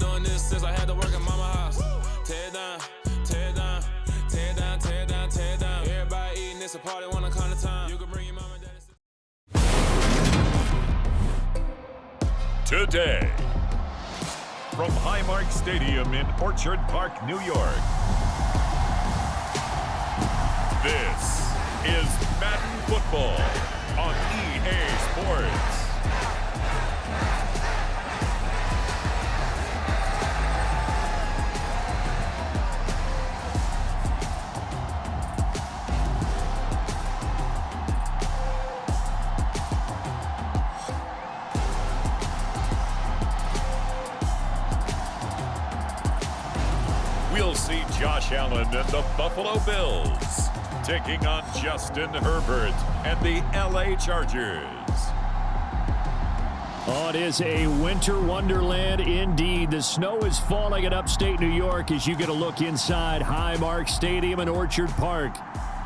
doing this since I had to work in mama house. Tear it down, tear it down, tear it down, tear it down, tear it down. Everybody eating, it's a party, one kind of time. You can bring your mama and daddy. Today, from Highmark Stadium in Orchard Park, New York, this is Madden Football on EA Sports. We'll see Josh Allen and the Buffalo Bills taking on Justin Herbert and the LA Chargers. Oh, it is a winter wonderland indeed. The snow is falling in upstate New York as you get a look inside Highmark Stadium in Orchard Park.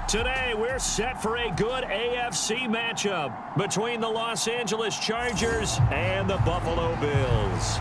Today, we're set for a good AFC matchup between the Los Angeles Chargers and the Buffalo Bills.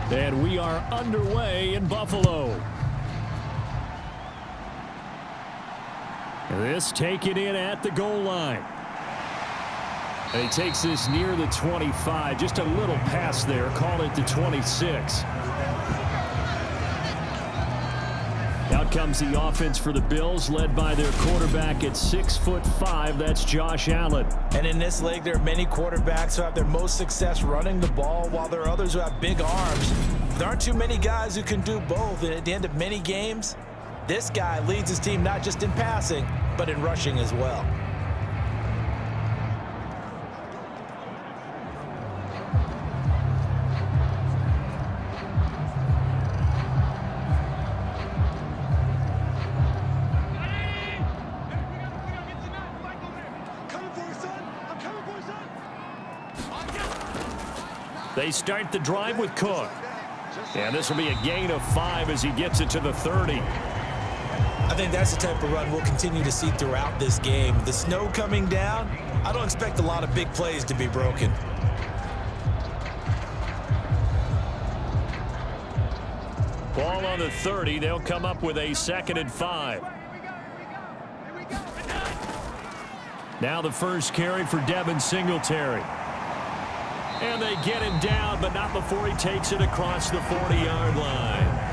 And we are underway in Buffalo. This taken in at the goal line. And he takes this near the 25. Just a little pass there. Call it the 26. Out comes the offense for the Bills, led by their quarterback at 6'5". That's Josh Allen. And in this league, there are many quarterbacks who have their most success running the ball, while there are others who have big arms. There aren't too many guys who can do both, and at the end of many games, this guy leads his team not just in passing, but in rushing as well. They start the drive with Cook. And this will be a gain of 5 as he gets it to the 30. I think that's the type of run we'll continue to see throughout this game. The snow coming down, I don't expect a lot of big plays to be broken. Ball on the 30. They'll come up with a 2nd and 5. Now the first carry for Devin Singletary. And they get him down, but not before he takes it across the 40-yard line.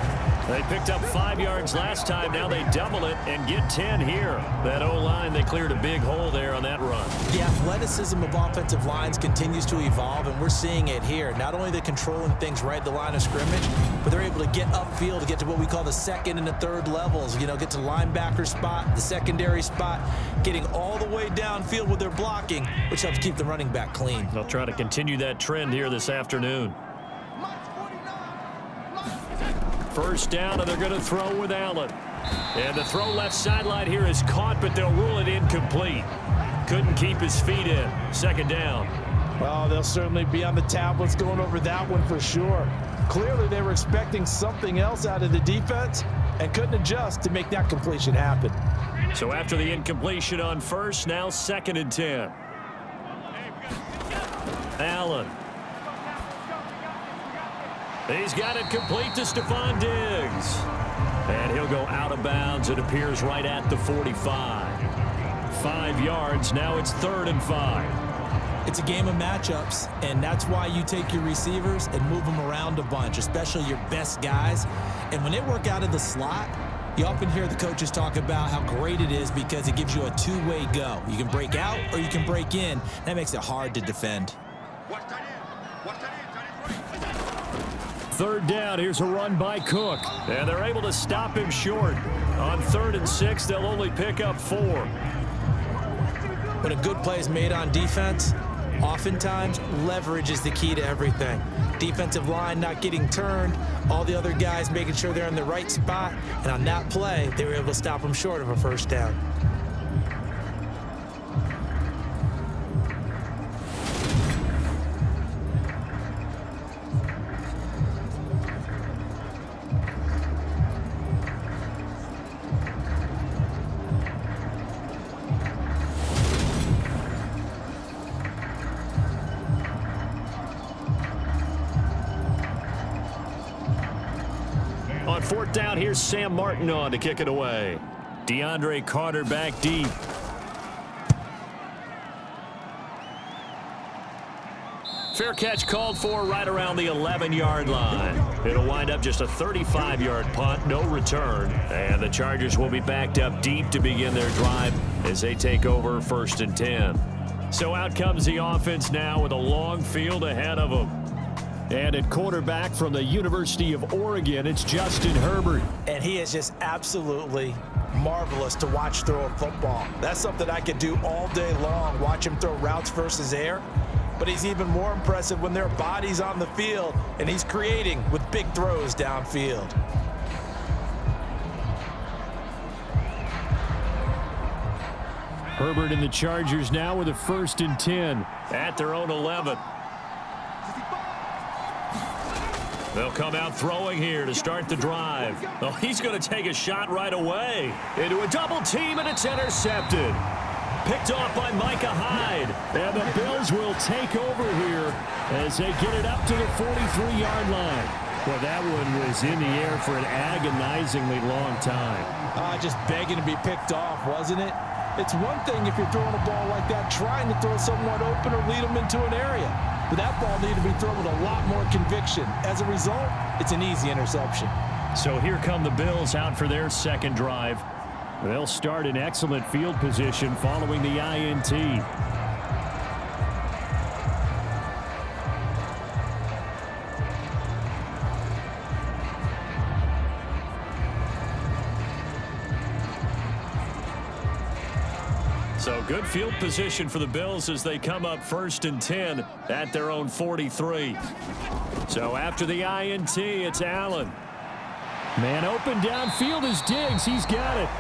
They picked up 5 yards last time. Now they double it and get 10 here. That O-line, they cleared a big hole there on that run. The athleticism of offensive lines continues to evolve, and we're seeing it here. Not only are they controlling things right at the line of scrimmage, but they're able to get upfield to get to what we call the 2nd and the 3rd levels. You know, get to the linebacker spot, the secondary spot, getting all the way downfield with their blocking, which helps keep the running back clean. They'll try to continue that trend here this afternoon. First down, and they're going to throw with Allen. And the throw left sideline here is caught, but they'll rule it incomplete. Couldn't keep his feet in. 2nd down. Well, they'll certainly be on the tablets going over that one for sure. Clearly, they were expecting something else out of the defense and couldn't adjust to make that completion happen. So after the incompletion on first, now 2nd and 10. Allen. He's got it complete to Stephon Diggs. And he'll go out of bounds. It appears right at the 45. 5 yards. Now it's 3rd and 5. It's a game of matchups, and that's why you take your receivers and move them around a bunch, especially your best guys. And when they work out of the slot, you often hear the coaches talk about how great it is because it gives you a two-way go. You can break out or you can break in. That makes it hard to defend. 3rd down, here's a run by Cook. And they're able to stop him short. On 3rd and 6, they'll only pick up 4. When a good play is made on defense, oftentimes leverage is the key to everything. Defensive line not getting turned, all the other guys making sure they're in the right spot, and on that play, they were able to stop them short of a first down. On fourth down, here's Sam Martin on to kick it away. DeAndre Carter back deep. Fair catch called for right around the 11-yard line. It'll wind up just a 35-yard punt, no return. And the Chargers will be backed up deep to begin their drive as they take over 1st and 10. So out comes the offense now with a long field ahead of them. And at quarterback from the University of Oregon, it's Justin Herbert. And he is just absolutely marvelous to watch throw a football. That's something I could do all day long, watch him throw routes versus air. But he's even more impressive when there are bodies on the field, and he's creating with big throws downfield. Herbert and the Chargers now with a 1st and 10 at their own 11. They'll come out throwing here to start the drive. Oh, he's going to take a shot right away. Into a double team, and it's intercepted. Picked off by Micah Hyde. And the Bills will take over here as they get it up to the 43-yard line. Well, that one was in the air for an agonizingly long time. Just begging to be picked off, wasn't it? It's one thing if you're throwing a ball like that, trying to throw someone open or lead them into an area. But that ball needed to be thrown with a lot more conviction. As a result, it's an easy interception. So here come the Bills out for their second drive. They'll start in excellent field position following the INT. So good field position for the Bills as they come up 1st and 10 at their own 43. So after the INT, it's Allen. Man open downfield is Diggs. He's got it.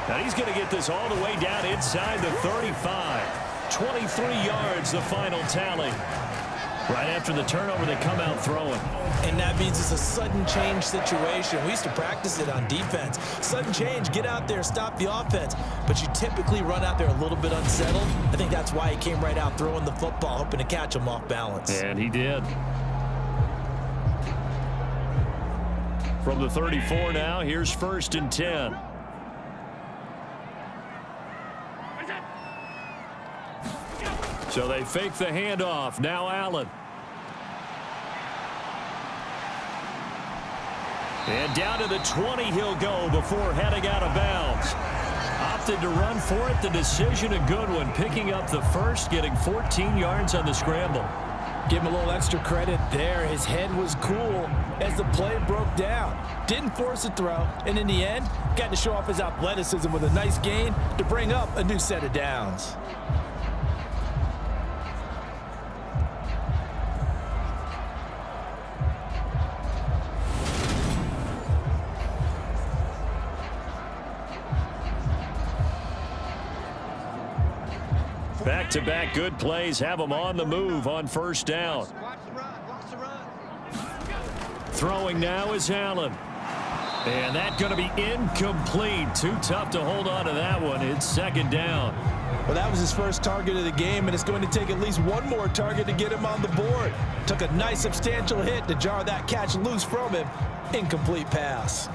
Now he's going to get this all the way down inside the 35. 23 yards, the final tally. Right after the turnover, they come out throwing. And that means it's a sudden change situation. We used to practice it on defense. Sudden change, get out there, stop the offense. But you typically run out there a little bit unsettled. I think that's why he came right out throwing the football, hoping to catch him off balance. And he did. From the 34 now, here's 1st and 10. So they fake the handoff. Now Allen. And down to the 20 he'll go before heading out of bounds. Opted to run for it. The decision a good one. Picking up the first, getting 14 yards on the scramble. Give him a little extra credit there. His head was cool as the play broke down. Didn't force a throw, and in the end, got to show off his athleticism with a nice gain to bring up a new set of downs. Back-to-back good plays have them on the move on 1st down. Throwing now is Allen. And that's going to be incomplete. Too tough to hold on to that one. It's 2nd down. Well, that was his first target of the game, and it's going to take at least one more target to get him on the board. Took a nice substantial hit to jar that catch loose from him. Incomplete pass.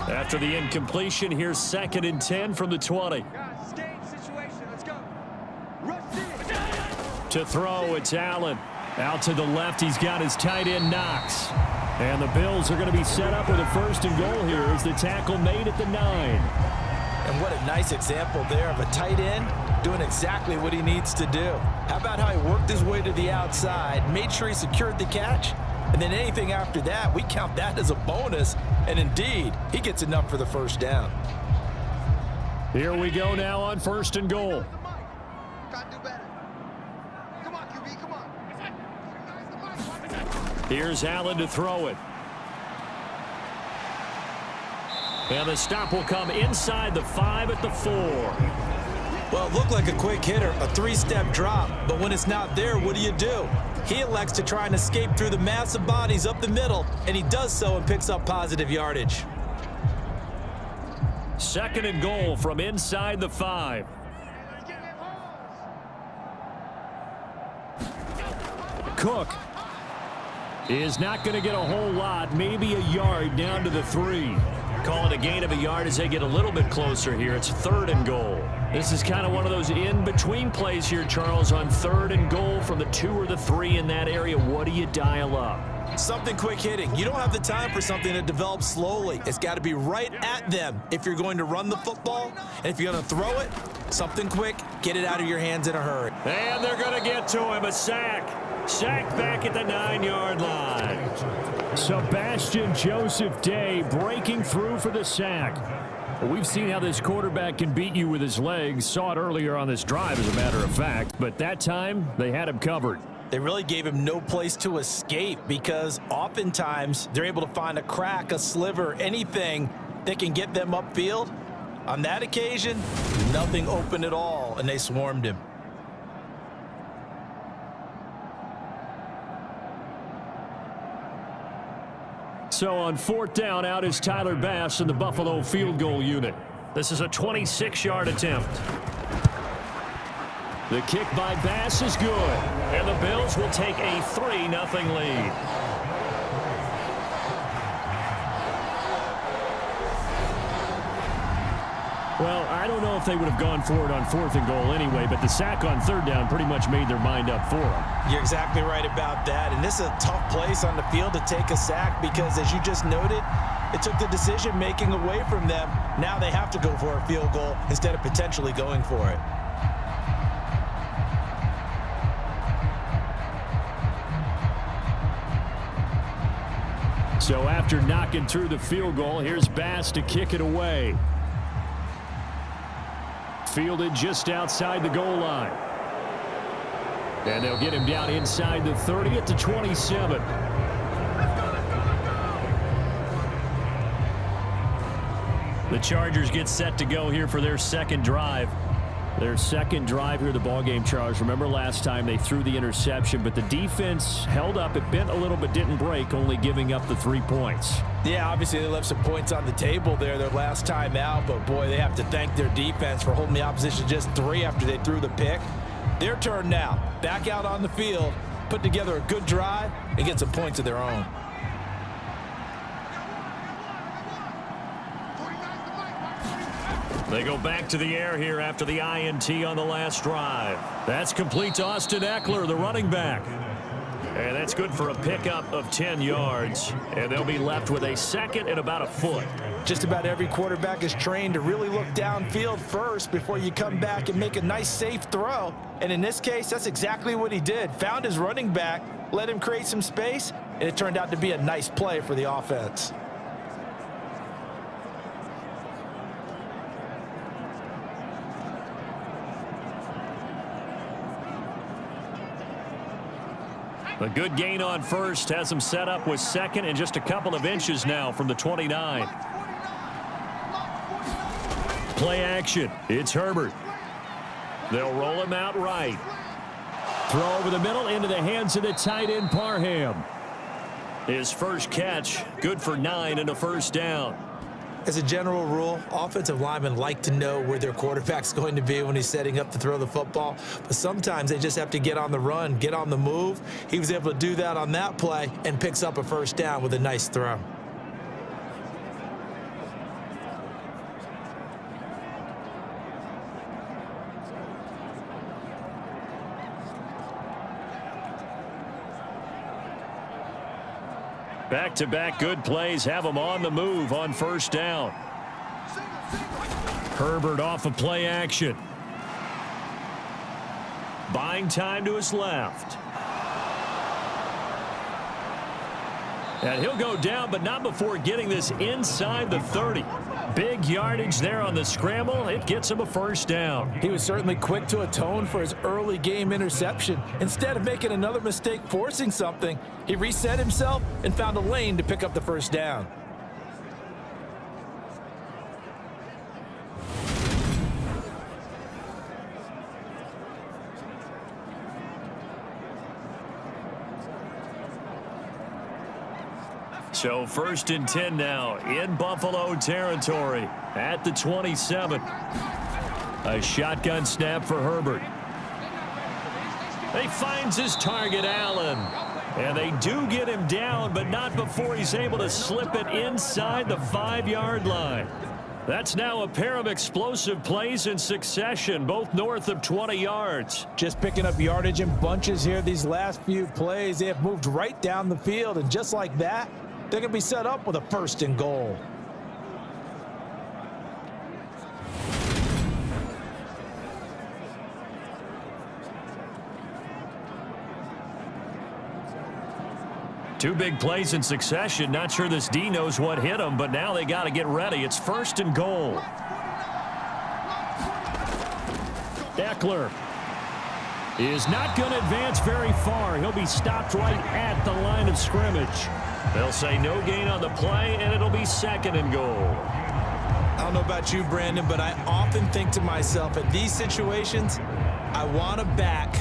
After the incompletion, here's 2nd and 10 from the 20. To throw, it's Allen. Out to the left, he's got his tight end Knox. And the Bills are going to be set up with a 1st and goal here as the tackle made at the 9. And what a nice example there of a tight end doing exactly what he needs to do. How about how he worked his way to the outside, made sure he secured the catch, And then anything after that, we count that as a bonus. And indeed, he gets enough for the first down. Here we go now on 1st and goal. Here's Allen to throw it. And the stop will come inside the 5 at the 4. Well, it looked like a quick hitter, a 3-step drop. But when it's not there, what do? He elects to try and escape through the massive bodies up the middle, and he does so and picks up positive yardage. 2nd and goal from inside the 5. Cook is not going to get a whole lot, maybe a yard down to the 3. Call it a gain of a yard as they get a little bit closer here. It's 3rd and goal. This is kind of one of those in-between plays here, Charles, on 3rd and goal from the 2 or the 3 in that area. What do you dial up? Something quick hitting. You don't have the time for something that develops slowly. It's got to be right at them if you're going to run the football. And if you're going to throw it, something quick, get it out of your hands in a hurry. And they're going to get to him. A sack. Sack back at the 9-yard line. Sebastian Joseph Day breaking through for the sack. We've seen how this quarterback can beat you with his legs. Saw it earlier on this drive, as a matter of fact. But that time, they had him covered. They really gave him no place to escape because oftentimes they're able to find a crack, a sliver, anything that can get them upfield. On that occasion, nothing open at all, and they swarmed him. So on 4th down, out is Tyler Bass in the Buffalo field goal unit. This is a 26-yard attempt. The kick by Bass is good, and the Bills will take a 3-0 lead. Well, I don't know if they would have gone for it on 4th and goal anyway, but the sack on 3rd down pretty much made their mind up for them. You're exactly right about that, and this is a tough place on the field to take a sack because, as you just noted, it took the decision-making away from them. Now they have to go for a field goal instead of potentially going for it. So after knocking through the field goal, here's Bass to kick it away. Fielded just outside the goal line. And they'll get him down inside the 30 at the 27. The Chargers get set to go here for their 2nd drive. Their 2nd drive here of the ballgame, Charles. Remember last time they threw the interception, but the defense held up. It bent a little but didn't break, only giving up the 3 points. Yeah, obviously they left some points on the table there their last time out, but boy, they have to thank their defense for holding the opposition just 3 after they threw the pick. Their turn now. Back out on the field, put together a good drive, and get some points of their own. They go back to the air here after the INT on the last drive. That's complete to Austin Eckler, the running back. And that's good for a pickup of 10 yards. And they'll be left with a 2nd and about a foot. Just about every quarterback is trained to really look downfield first before you come back and make a nice, safe throw. And in this case, that's exactly what he did. Found his running back, let him create some space, and it turned out to be a nice play for the offense. A good gain on 1st has them set up with 2nd and just a couple of inches now from the 29. Play action. It's Herbert. They'll roll him out right. Throw over the middle into the hands of the tight end Parham. His first catch, good for 9 and a 1st down. As a general rule, offensive linemen like to know where their quarterback's going to be when he's setting up to throw the football. But sometimes they just have to get on the run, get on the move. He was able to do that on that play and picks up a 1st down with a nice throw. Back-to-back good plays have them on the move on 1st down. Herbert off of play action. Buying time to his left. And he'll go down, but not before getting this inside the 30. Big yardage there on the scramble. It gets him a first down. He was certainly quick to atone for his early game interception. Instead of making another mistake forcing something, he reset himself and found a lane to pick up the first down. So 1st and 10 now in Buffalo territory at the 27. A shotgun snap for Herbert. He finds his target, Allen. And they do get him down, but not before he's able to slip it inside the 5-yard line. That's now a pair of explosive plays in succession, both north of 20 yards. Just picking up yardage in bunches here these last few plays. They have moved right down the field, and just like that, they're going to be set up with a 1st and goal. Two big plays in succession. Not sure this D knows what hit him, but now they got to get ready. It's 1st and goal. Eckler is not going to advance very far. He'll be stopped right at the line of scrimmage. They'll say no gain on the play, and it'll be 2nd and goal. I don't know about you, Brandon, but I often think to myself, in these situations, I want a back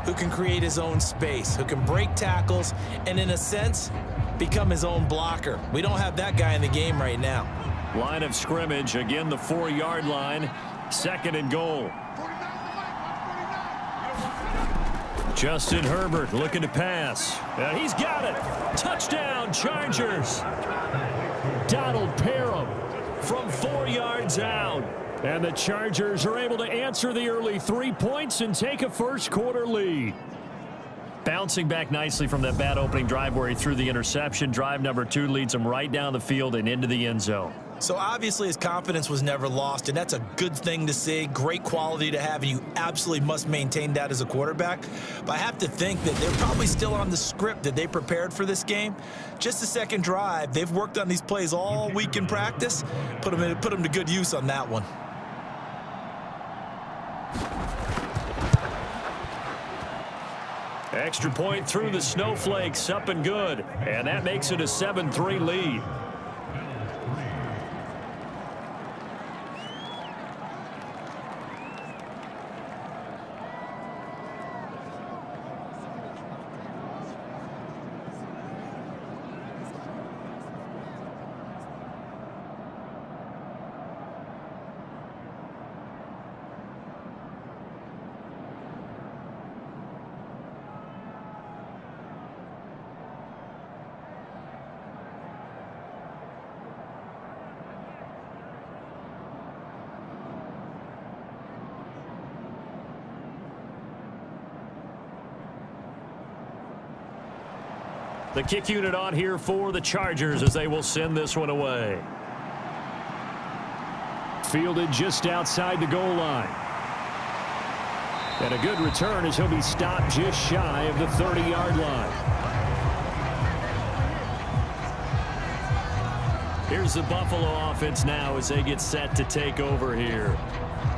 who can create his own space, who can break tackles, and in a sense, become his own blocker. We don't have that guy in the game right now. Line of scrimmage, again the 4-yard line, 2nd and goal. Justin Herbert looking to pass. And he's got it. Touchdown, Chargers. Donald Parham from 4 yards out. And the Chargers are able to answer the early 3 points and take a first-quarter lead. Bouncing back nicely from that bad opening drive where he threw the interception. Drive number 2 leads him right down the field and into the end zone. So obviously his confidence was never lost, and that's a good thing to see. Great quality to have, and you absolutely must maintain that as a quarterback. But I have to think that they're probably still on the script that they prepared for this game. Just the second drive. They've worked on these plays all week in practice. Put them to good use on that one. Extra point through the snowflakes, up and good. And that makes it a 7-3 lead. The kick unit on here for the Chargers as they will send this one away. Fielded just outside the goal line. And a good return as he'll be stopped just shy of the 30-yard line. Here's the Buffalo offense now as they get set to take over here.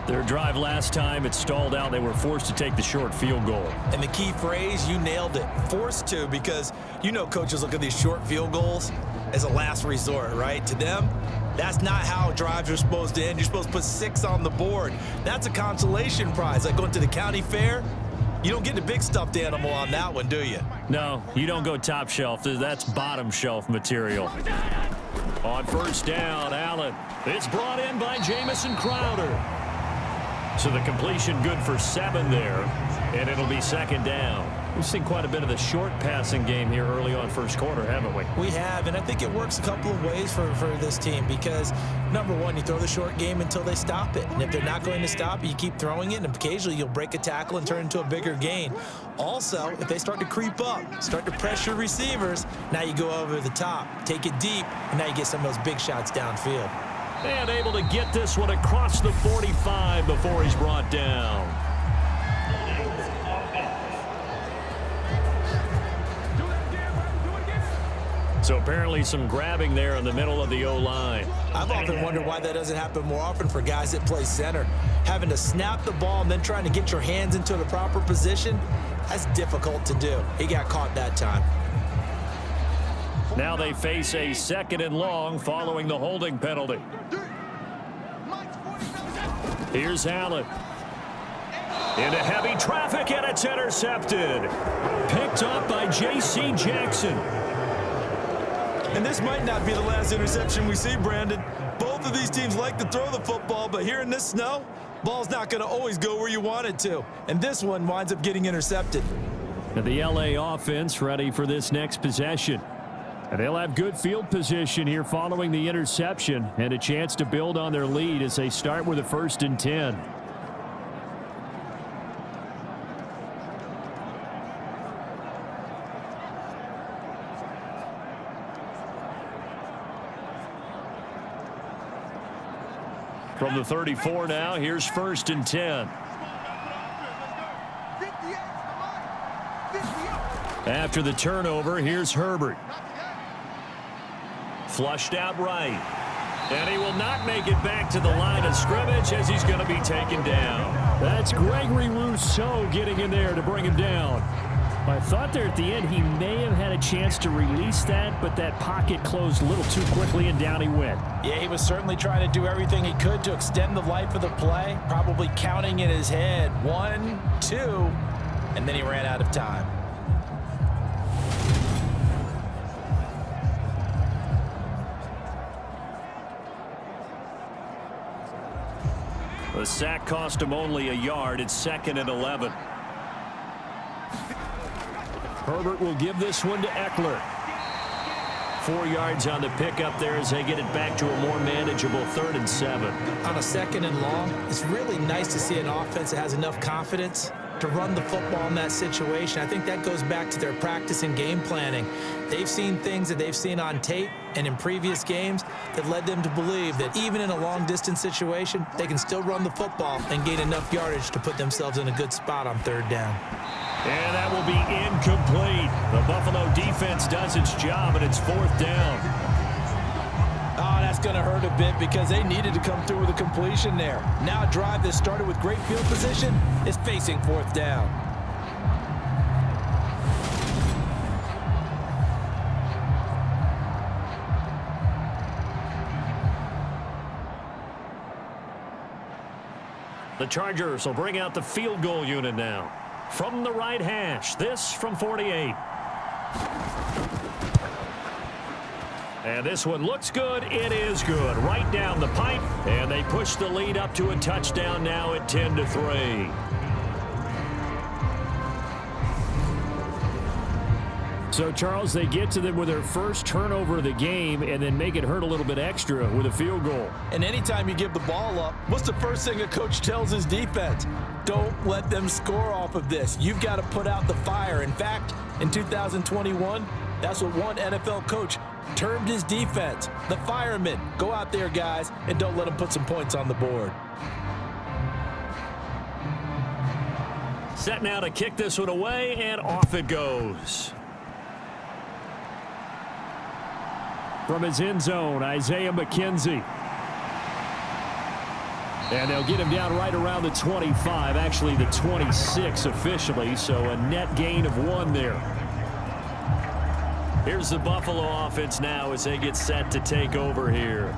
Their drive last time, it stalled out. They were forced to take the short field goal. And the key phrase, you nailed it, forced to, because you know coaches look at these short field goals as a last resort, right? To them, that's not how drives are supposed to end. You're supposed to put 6 on the board. That's a consolation prize. Like going to the county fair, you don't get the big stuffed animal on that one, do you? No, you don't go top shelf. That's bottom shelf material. On first down, Allen. It's brought in by Jamison Crowder. So the completion good for 7 there, and it'll be 2nd down. We've seen quite a bit of the short passing game here early on first quarter, haven't we? We have, and I think it works a couple of ways for this team because, number one, you throw the short game until they stop it. And if they're not going to stop it, you keep throwing it, and occasionally you'll break a tackle and turn it into a bigger gain. Also, if they start to creep up, start to pressure receivers, now you go over the top, take it deep, and now you get some of those big shots downfield. And able to get this one across the 45 before he's brought down. So apparently some grabbing there in the middle of the O-line. I've often wondered why that doesn't happen more often for guys that play center. Having to snap the ball and then trying to get your hands into the proper position, that's difficult to do. He got caught that time. Now they face a 2nd and long following the holding penalty. Here's Allen. Into heavy traffic, and it's intercepted. Picked up by J.C. Jackson. And this might not be the last interception we see, Brandon. Both of these teams like to throw the football, but here in this snow, ball's not going to always go where you want it to. And this one winds up getting intercepted. And the L.A. offense ready for this next possession. And they'll have good field position here following the interception and a chance to build on their lead as they start with a 1st and 10. From the 34 now, here's 1st and 10. After the turnover, here's Herbert. Flushed out right. And he will not make it back to the line of scrimmage as he's going to be taken down. That's Gregory Rousseau getting in there to bring him down. I thought there at the end he may have had a chance to release that, but that pocket closed a little too quickly and down he went. Yeah, he was certainly trying to do everything he could to extend the life of the play, probably counting in his head 1, 2, and then he ran out of time. The sack cost him only a yard. It's 2nd and 11. Herbert will give this one to Eckler. 4 yards on the pickup there as they get it back to a more manageable 3rd and 7. On a 2nd and long, it's really nice to see an offense that has enough confidence to run the football in that situation. I think that goes back to their practice and game planning. They've seen things that they've seen on tape and in previous games that led them to believe that even in a long-distance situation, they can still run the football and gain enough yardage to put themselves in a good spot on 3rd down. And that will be incomplete. The Buffalo defense does its job, and it's 4th down. Oh, that's going to hurt a bit because they needed to come through with a completion there. Now a drive that started with great field position is facing 4th down. The Chargers will bring out the field goal unit now. From the right hash, this from 48. And this one looks good. It is good. Right down the pipe. And they push the lead up to a touchdown now at 10-3. So, Charles, they get to them with their first turnover of the game and then make it hurt a little bit extra with a field goal. And anytime you give the ball up, what's the first thing a coach tells his defense? Don't let them score off of this. You've got to put out the fire. In fact, in 2021, that's what one NFL coach termed his defense. The firemen. Go out there, guys, and don't let them put some points on the board. Set now to kick this one away, and off it goes. From his end zone, Isaiah McKenzie. And they'll get him down right around the 25, actually the 26 officially, so a net gain of 1 there. Here's the Buffalo offense now as they get set to take over here.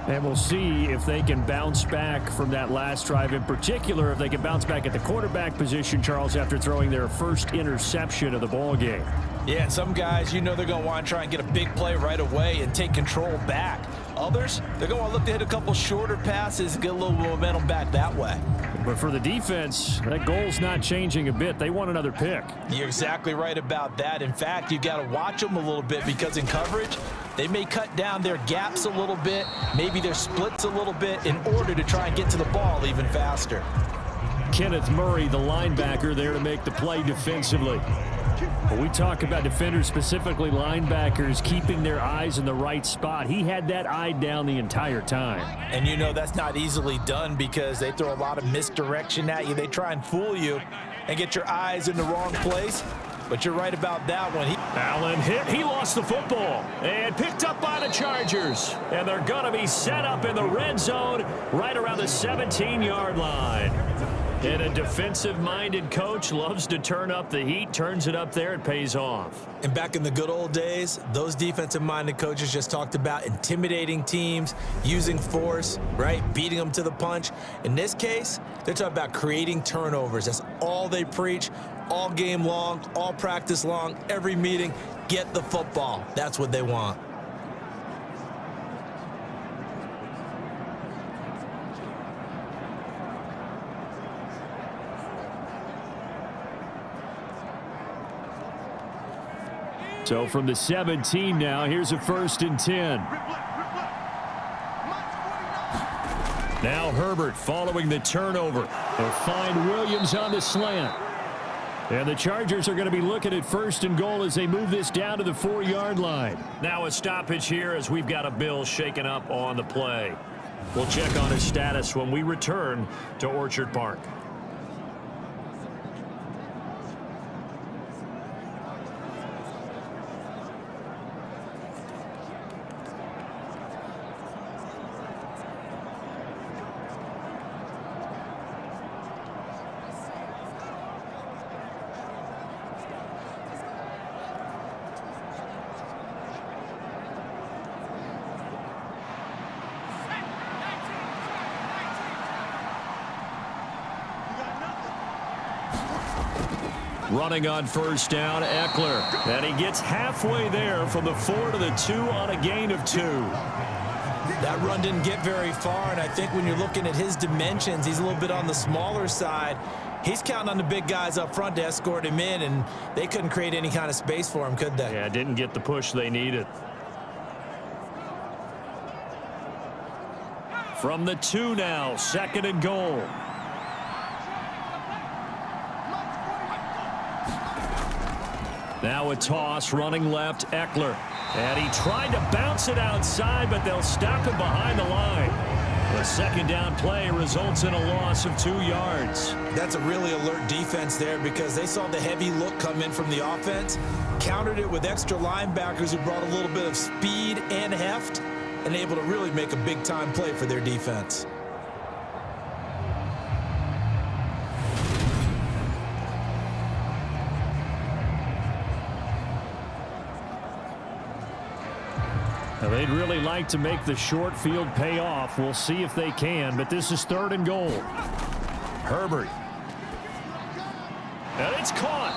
And we'll see if they can bounce back from that last drive, in particular if they can bounce back at the quarterback position, Charles, after throwing their first interception of the ball game. Yeah, and some guys, you know they're going to want to try and get a big play right away and take control back. Others, they're going to look to hit a couple shorter passes and get a little momentum back that way. But for the defense, that goal's not changing a bit. They want another pick. You're exactly right about that. In fact, you got to watch them a little bit because in coverage, they may cut down their gaps a little bit, maybe their splits a little bit in order to try and get to the ball even faster. Kenneth Murray, the linebacker, there to make the play defensively. When we talk about defenders, specifically linebackers, keeping their eyes in the right spot, he had that eye down the entire time. And you know that's not easily done because they throw a lot of misdirection at you. They try and fool you and get your eyes in the wrong place. but you're right about that one. Allen hit. He lost the football and picked up by the Chargers. And they're going to be set up in the red zone right around the 17-yard line. And a defensive-minded coach loves to turn up the heat, turns it up there, it pays off. And back in the good old days, those defensive-minded coaches just talked about intimidating teams, using force, right, beating them to the punch. In this case, they're talking about creating turnovers. That's all they preach, all game long, all practice long, every meeting. Get the football. That's what they want. So from the 17 now, here's a 1st and 10. Now Herbert following the turnover. They'll find Williams on the slant. And the Chargers are going to be looking at 1st and goal as they move this down to the 4-yard line. Now a stoppage here as we've got a Bill shaken up on the play. We'll check on his status when we return to Orchard Park. Running on 1st down, Eckler. And he gets halfway there from the 4 to the 2 on a gain of 2. That run didn't get very far, and I think when you're looking at his dimensions, he's a little bit on the smaller side. He's counting on the big guys up front to escort him in, and they couldn't create any kind of space for him, could they? Yeah, didn't get the push they needed. From the 2 now, 2nd and goal. Now a toss, running left, Eckler. And he tried to bounce it outside, but they'll stop him behind the line. The 2nd down play results in a loss of 2 yards. That's a really alert defense there because they saw the heavy look come in from the offense, countered it with extra linebackers who brought a little bit of speed and heft, and able to really make a big-time play for their defense. Now they'd really like to make the short field pay off. We'll see if they can, but this is 3rd and goal. Herbert. And it's caught.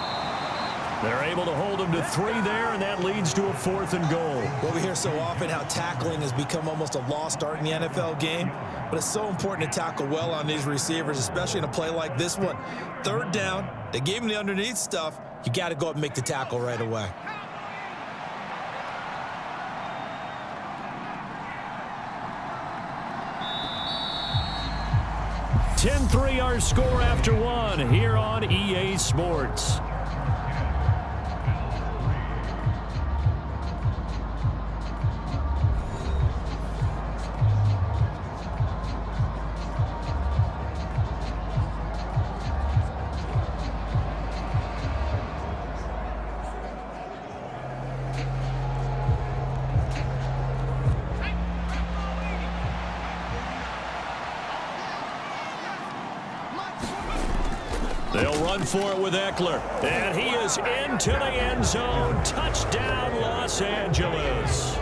They're able to hold him to 3 there, and that leads to a 4th and goal. Well, we hear so often how tackling has become almost a lost art in the NFL game, but it's so important to tackle well on these receivers, especially in a play like this one. 3rd down, they gave him the underneath stuff. You got to go up and make the tackle right away. 10-3 our score after 1 here on EA Sports. They'll run for it with Eckler. And he is into the end zone. Touchdown, Los Angeles.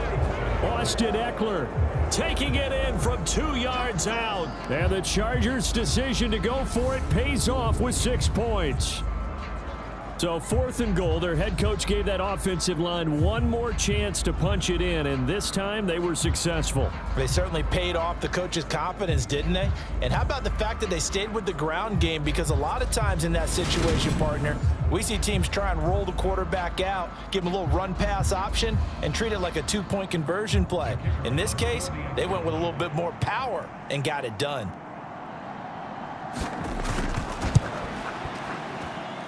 Austin Eckler taking it in from 2 yards out. And the Chargers' decision to go for it pays off with 6 points. So 4th and goal, their head coach gave that offensive line one more chance to punch it in, and this time they were successful. They certainly paid off the coach's confidence, didn't they? And how about the fact that they stayed with the ground game? Because a lot of times in that situation, partner, we see teams try and roll the quarterback out, give him a little run-pass option, and treat it like a 2-point conversion play. In this case, they went with a little bit more power and got it done.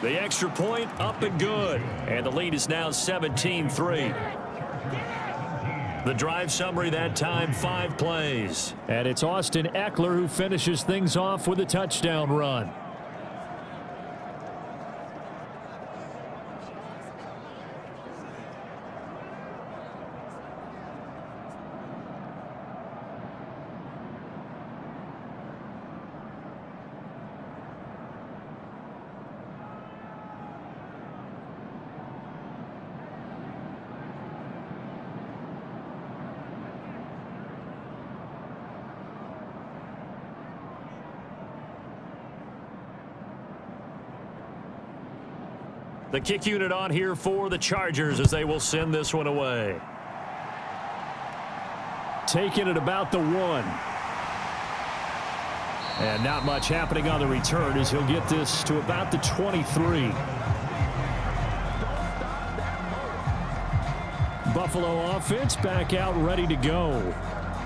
The extra point up and good. And the lead is now 17-3. The drive summary that time, 5 plays. And it's Austin Eckler who finishes things off with a touchdown run. The kick unit on here for the Chargers as they will send this one away. Taking it about the 1. And not much happening on the return as he'll get this to about the 23. Buffalo offense back out ready to go.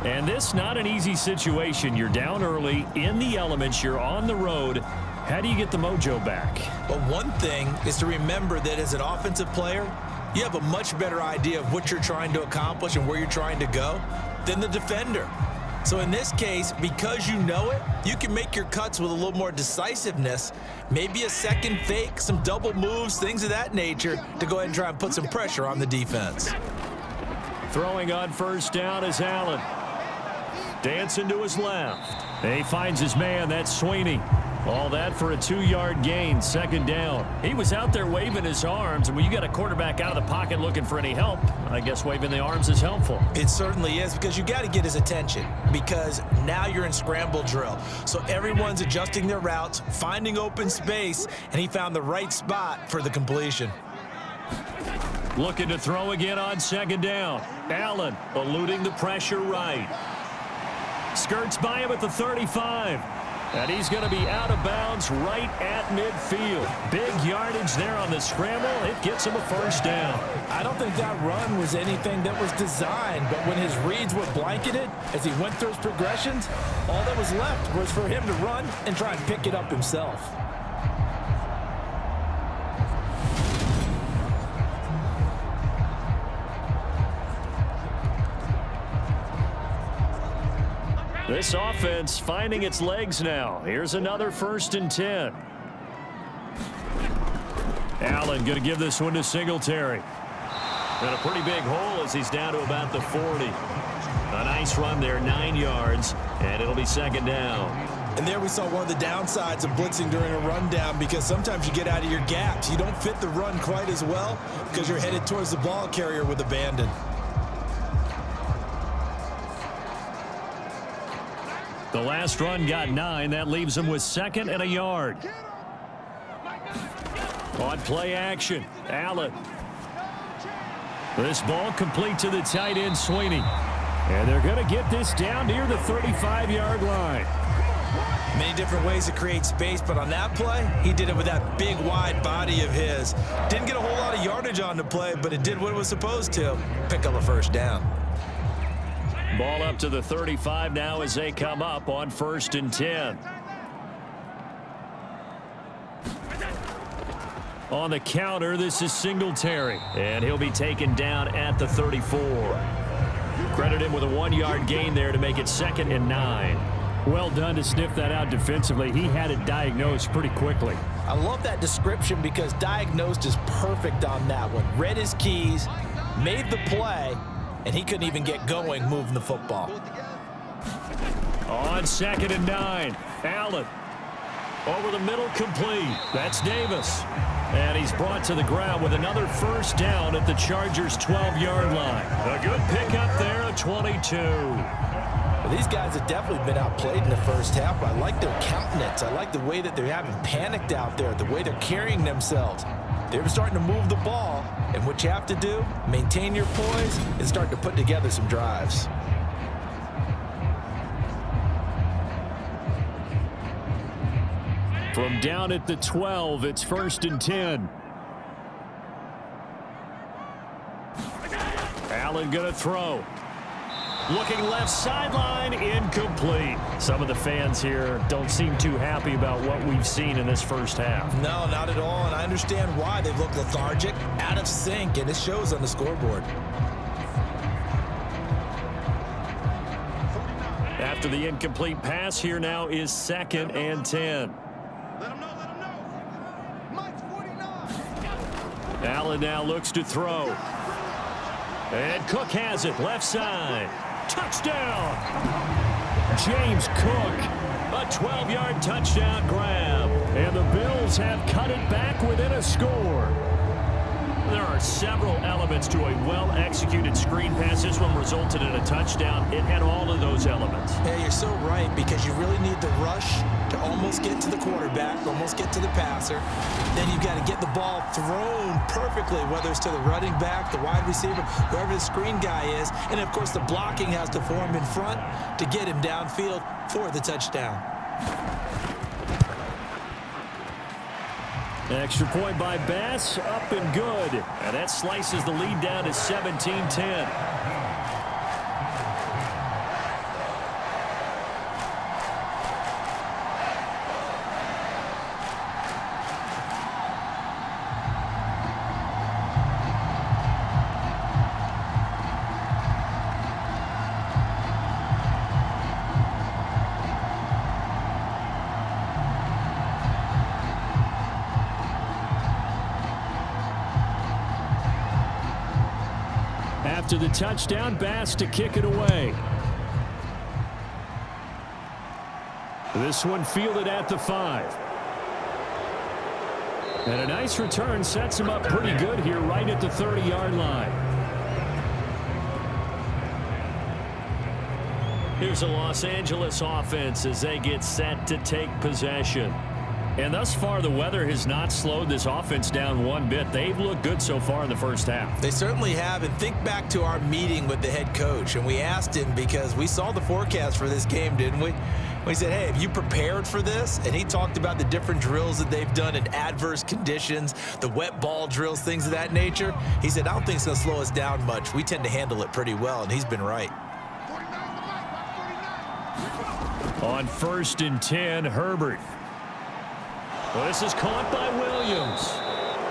And this not an easy situation. You're down early, in the elements, you're on the road. How do you get the mojo back? Well, one thing is to remember that as an offensive player, you have a much better idea of what you're trying to accomplish and where you're trying to go than the defender. So in this case, because you know it, you can make your cuts with a little more decisiveness, maybe a second fake, some double moves, things of that nature to go ahead and try and put some pressure on the defense. Throwing on first down is Allen. Dancing to his left. He finds his man, that's Sweeney. All that for a 2-yard gain, second down. He was out there waving his arms, and when you got a quarterback out of the pocket looking for any help, I guess waving the arms is helpful. It certainly is, because you got to get his attention, because now you're in scramble drill. So everyone's adjusting their routes, finding open space, and he found the right spot for the completion. Looking to throw again on second down. Allen eluding the pressure right. Skirts by him at the 35. And he's going to be out of bounds right at midfield. Big yardage there on the scramble. It gets him a first down. I don't think that run was anything that was designed, but when his reads were blanketed as he went through his progressions, all that was left was for him to run and try and pick it up himself. This offense finding its legs now. Here's another 1st and 10. Allen going to give this one to Singletary. And a pretty big hole as he's down to about the 40. A nice run there, 9 yards, and it'll be second down. And there we saw one of the downsides of blitzing during a rundown, because sometimes you get out of your gaps. You don't fit the run quite as well because you're headed towards the ball carrier with abandon. The last run got 9. That leaves him with 2nd and a yard. On play action, Allen. This ball complete to the tight end, Sweeney. And they're going to get this down near the 35-yard line. Many different ways to create space, but on that play, he did it with that big, wide body of his. Didn't get a whole lot of yardage on the play, but it did what it was supposed to. Pick up a first down. Ball up to the 35 now as they come up on 1st and 10. On the counter, this is Singletary, and he'll be taken down at the 34. Credit him with a 1-yard gain there to make it 2nd and 9. Well done to sniff that out defensively. He had it diagnosed pretty quickly. I love that description because diagnosed is perfect on that one. Read his keys, made the play, and he couldn't even get going moving the football. On 2nd and 9, Allen. Over the middle, complete. That's Davis. And he's brought to the ground with another first down at the Chargers' 12-yard line. A good pickup there, a 22. Well, these guys have definitely been outplayed in the first half, but I like their countenance. I like the way that they haven't panicked out there, the way they're carrying themselves. They're starting to move the ball, and what you have to do, maintain your poise and start to put together some drives. From down at the 12, it's 1st and 10. Allen going to throw. Looking left sideline, incomplete. Some of the fans here don't seem too happy about what we've seen in this first half. No, not at all, and I understand why. They've looked lethargic, out of sync, and it shows on the scoreboard. After the incomplete pass, here now is 2nd and 10. Allen now looks to throw. And Cook has it, left side. Touchdown! James Cook, a 12-yard touchdown grab. And the Bills have cut it back within a score. There are several elements to a well-executed screen pass. This one resulted in a touchdown. It had all of those elements. Yeah, you're so right, because you really need the rush to almost get to the quarterback, almost get to the passer. Then you've got to get the ball thrown perfectly, whether it's to the running back, the wide receiver, whoever the screen guy is. And, of course, the blocking has to form in front to get him downfield for the touchdown. Extra point by Bass, up and good. And that slices the lead down to 17-10. After the touchdown, Bass to kick it away. This one fielded at the 5. And a nice return sets him up pretty good here right at the 30-yard line. Here's a Los Angeles offense as they get set to take possession. And thus far, the weather has not slowed this offense down one bit. They've looked good so far in the first half. They certainly have. And think back to our meeting with the head coach. And we asked him, because we saw the forecast for this game, didn't we? We said, hey, have you prepared for this? And he talked about the different drills that they've done in adverse conditions, the wet ball drills, things of that nature. He said, I don't think it's going to slow us down much. We tend to handle it pretty well, and he's been right. On 1st and 10, Herbert. Well, this is caught by Williams.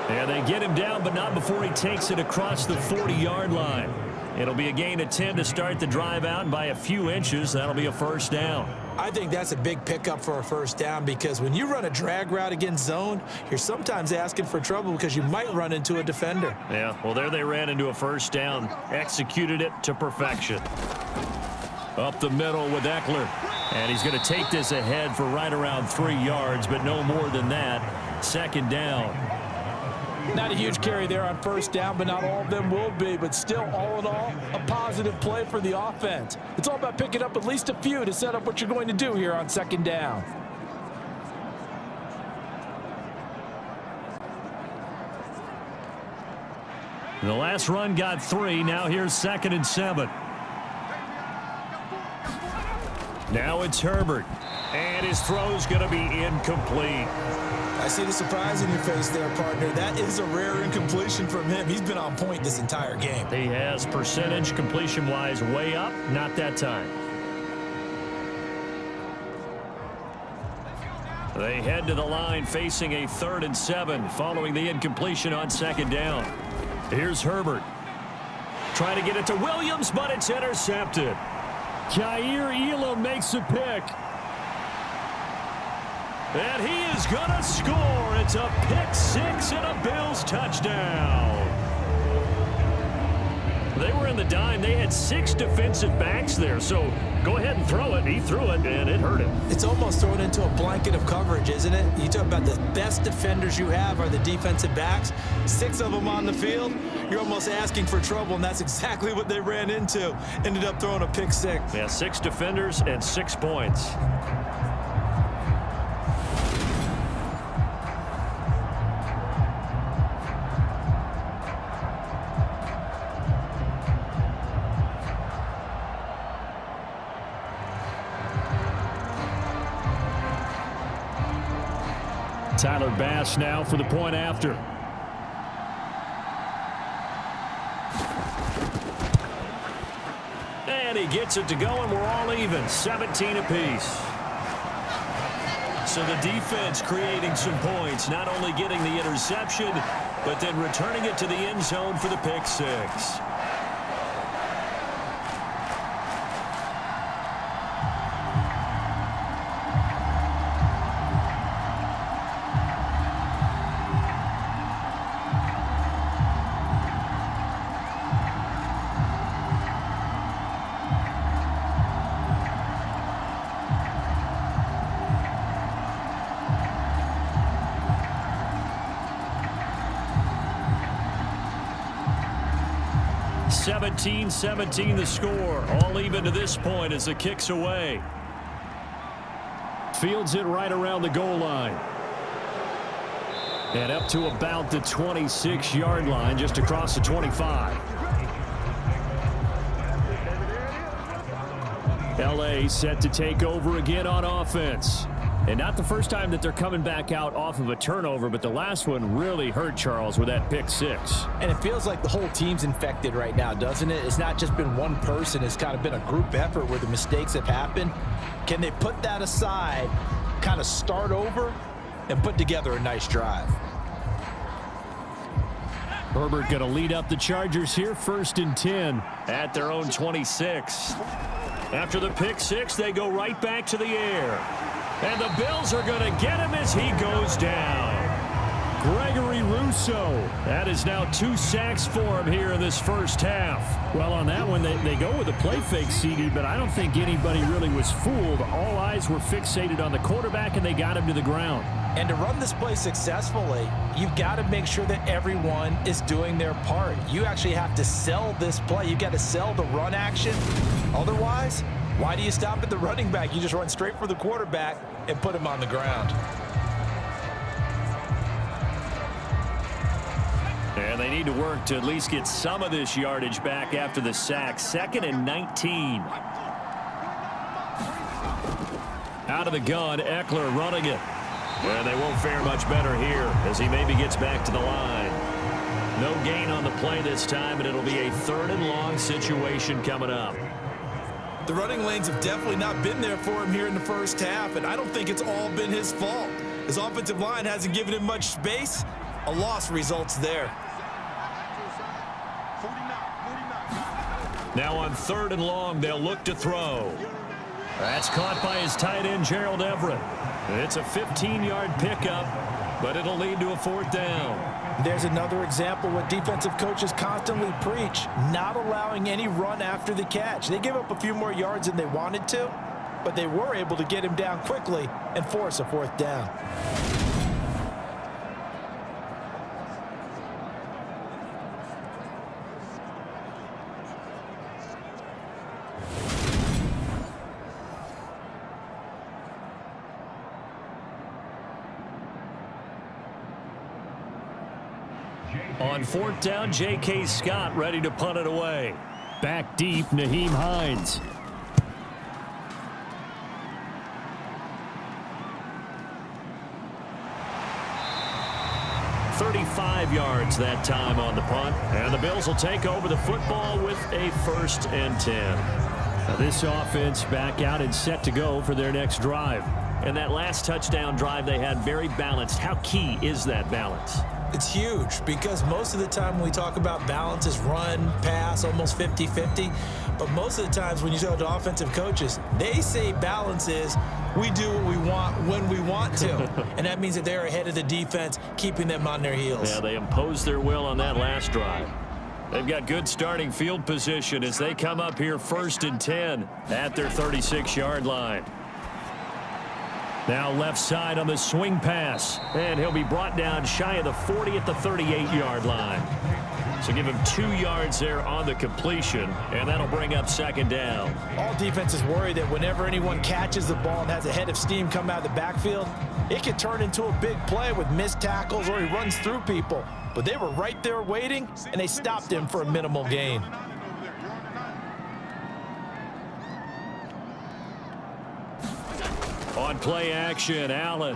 And they get him down, but not before he takes it across the 40-yard line. It'll be a gain of 10 to start the drive out, and by a few inches, that'll be a first down. I think that's a big pickup for a first down, because when you run a drag route against zone, you're sometimes asking for trouble because you might run into a defender. Yeah, well, there they ran into a first down, executed it to perfection. Up the middle with Eckler. And he's going to take this ahead for right around 3 yards, but no more than that. 2nd down. Not a huge carry there on first down, but not all of them will be. But still, all in all, a positive play for the offense. It's all about picking up at least a few to set up what you're going to do here on 2nd down. The last run got 3. Now here's 2nd and 7. Now it's Herbert. And his throw's going to be incomplete. I see the surprise in your face there, partner. That is a rare incompletion from him. He's been on point this entire game. He has percentage completion-wise way up. Not that time. They head to the line facing a 3rd and 7 following the incompletion on 2nd down. Here's Herbert. Trying to get it to Williams, but it's intercepted. Jair Elam makes a pick. And he is going to score. It's a pick 6 and a Bills touchdown. They were in the dime. They had 6 defensive backs there. So go ahead and throw it. He threw it, and it hurt him. It's almost thrown into a blanket of coverage, isn't it? You talk about the best defenders you have are the defensive backs. 6 of them on the field. You're almost asking for trouble, and that's exactly what they ran into. Ended up throwing a pick 6. Yeah, 6 defenders and 6 points. Tyler Bass now for the point after. And he gets it to go, and we're all even. 17 apiece. So the defense creating some points, not only getting the interception, but then returning it to the end zone for the pick 6. 17-17 the score. All even to this point as the kick's away. Fields it right around the goal line. And up to about the 26-yard line, just across the 25. LA set to take over again on offense. And not the first time that they're coming back out off of a turnover, but the last one really hurt Charles with that pick six. And it feels like the whole team's infected right now, doesn't it? It's not just been one person. It's kind of been a group effort where the mistakes have happened. Can they put that aside, kind of start over, and put together a nice drive? Herbert going to lead up the Chargers here, 1st and 10 at their own 26. After the pick six, they go right back to the air. And the Bills are going to get him as he goes down. Gregory Rousseau. That is now 2 sacks for him here in this first half. Well, on that one, they go with a play fake, CD, but I don't think anybody really was fooled. All eyes were fixated on the quarterback, and they got him to the ground. And to run this play successfully, you've got to make sure that everyone is doing their part. You actually have to sell this play. You've got to sell the run action. Otherwise, why do you stop at the running back? You just run straight for the quarterback and put him on the ground. And they need to work to at least get some of this yardage back after the sack. 2nd and 19. Out of the gun, Eckler running it. Well, they won't fare much better here as he maybe gets back to the line. No gain on the play this time, and it'll be a 3rd and long situation coming up. The running lanes have definitely not been there for him here in the first half, and I don't think it's all been his fault. His offensive line hasn't given him much space. A loss results there. Now on 3rd and long, they'll look to throw. That's caught by his tight end, Gerald Everett. It's a 15-yard pickup, but it'll lead to a 4th down. There's another example what defensive coaches constantly preach, not allowing any run after the catch. They give up a few more yards than they wanted to, but they were able to get him down quickly and force a 4th down. On 4th down, J.K. Scott ready to punt it away. Back deep, Nyheim Hines. $35 yards that time on the punt. And the Bills will take over the football with a 1st and 10. Now this offense back out and set to go for their next drive. And that last touchdown drive they had very balanced. How key is that balance? It's huge because most of the time when we talk about balance is run, pass, almost 50-50. But most of the times when you talk to offensive coaches, they say balance is we do what we want when we want to. And that means that they're ahead of the defense, keeping them on their heels. Yeah, they imposed their will on that last drive. They've got good starting field position as they come up here 1st and 10 at their 36-yard line. Now left side on the swing pass, and he'll be brought down shy of the 40 at the 38-yard line. So give him 2 yards there on the completion, and that'll bring up 2nd down. All defenses worry that whenever anyone catches the ball and has a head of steam come out of the backfield, it can turn into a big play with missed tackles or he runs through people. But they were right there waiting, and they stopped him for a minimal gain. On play action, Allen.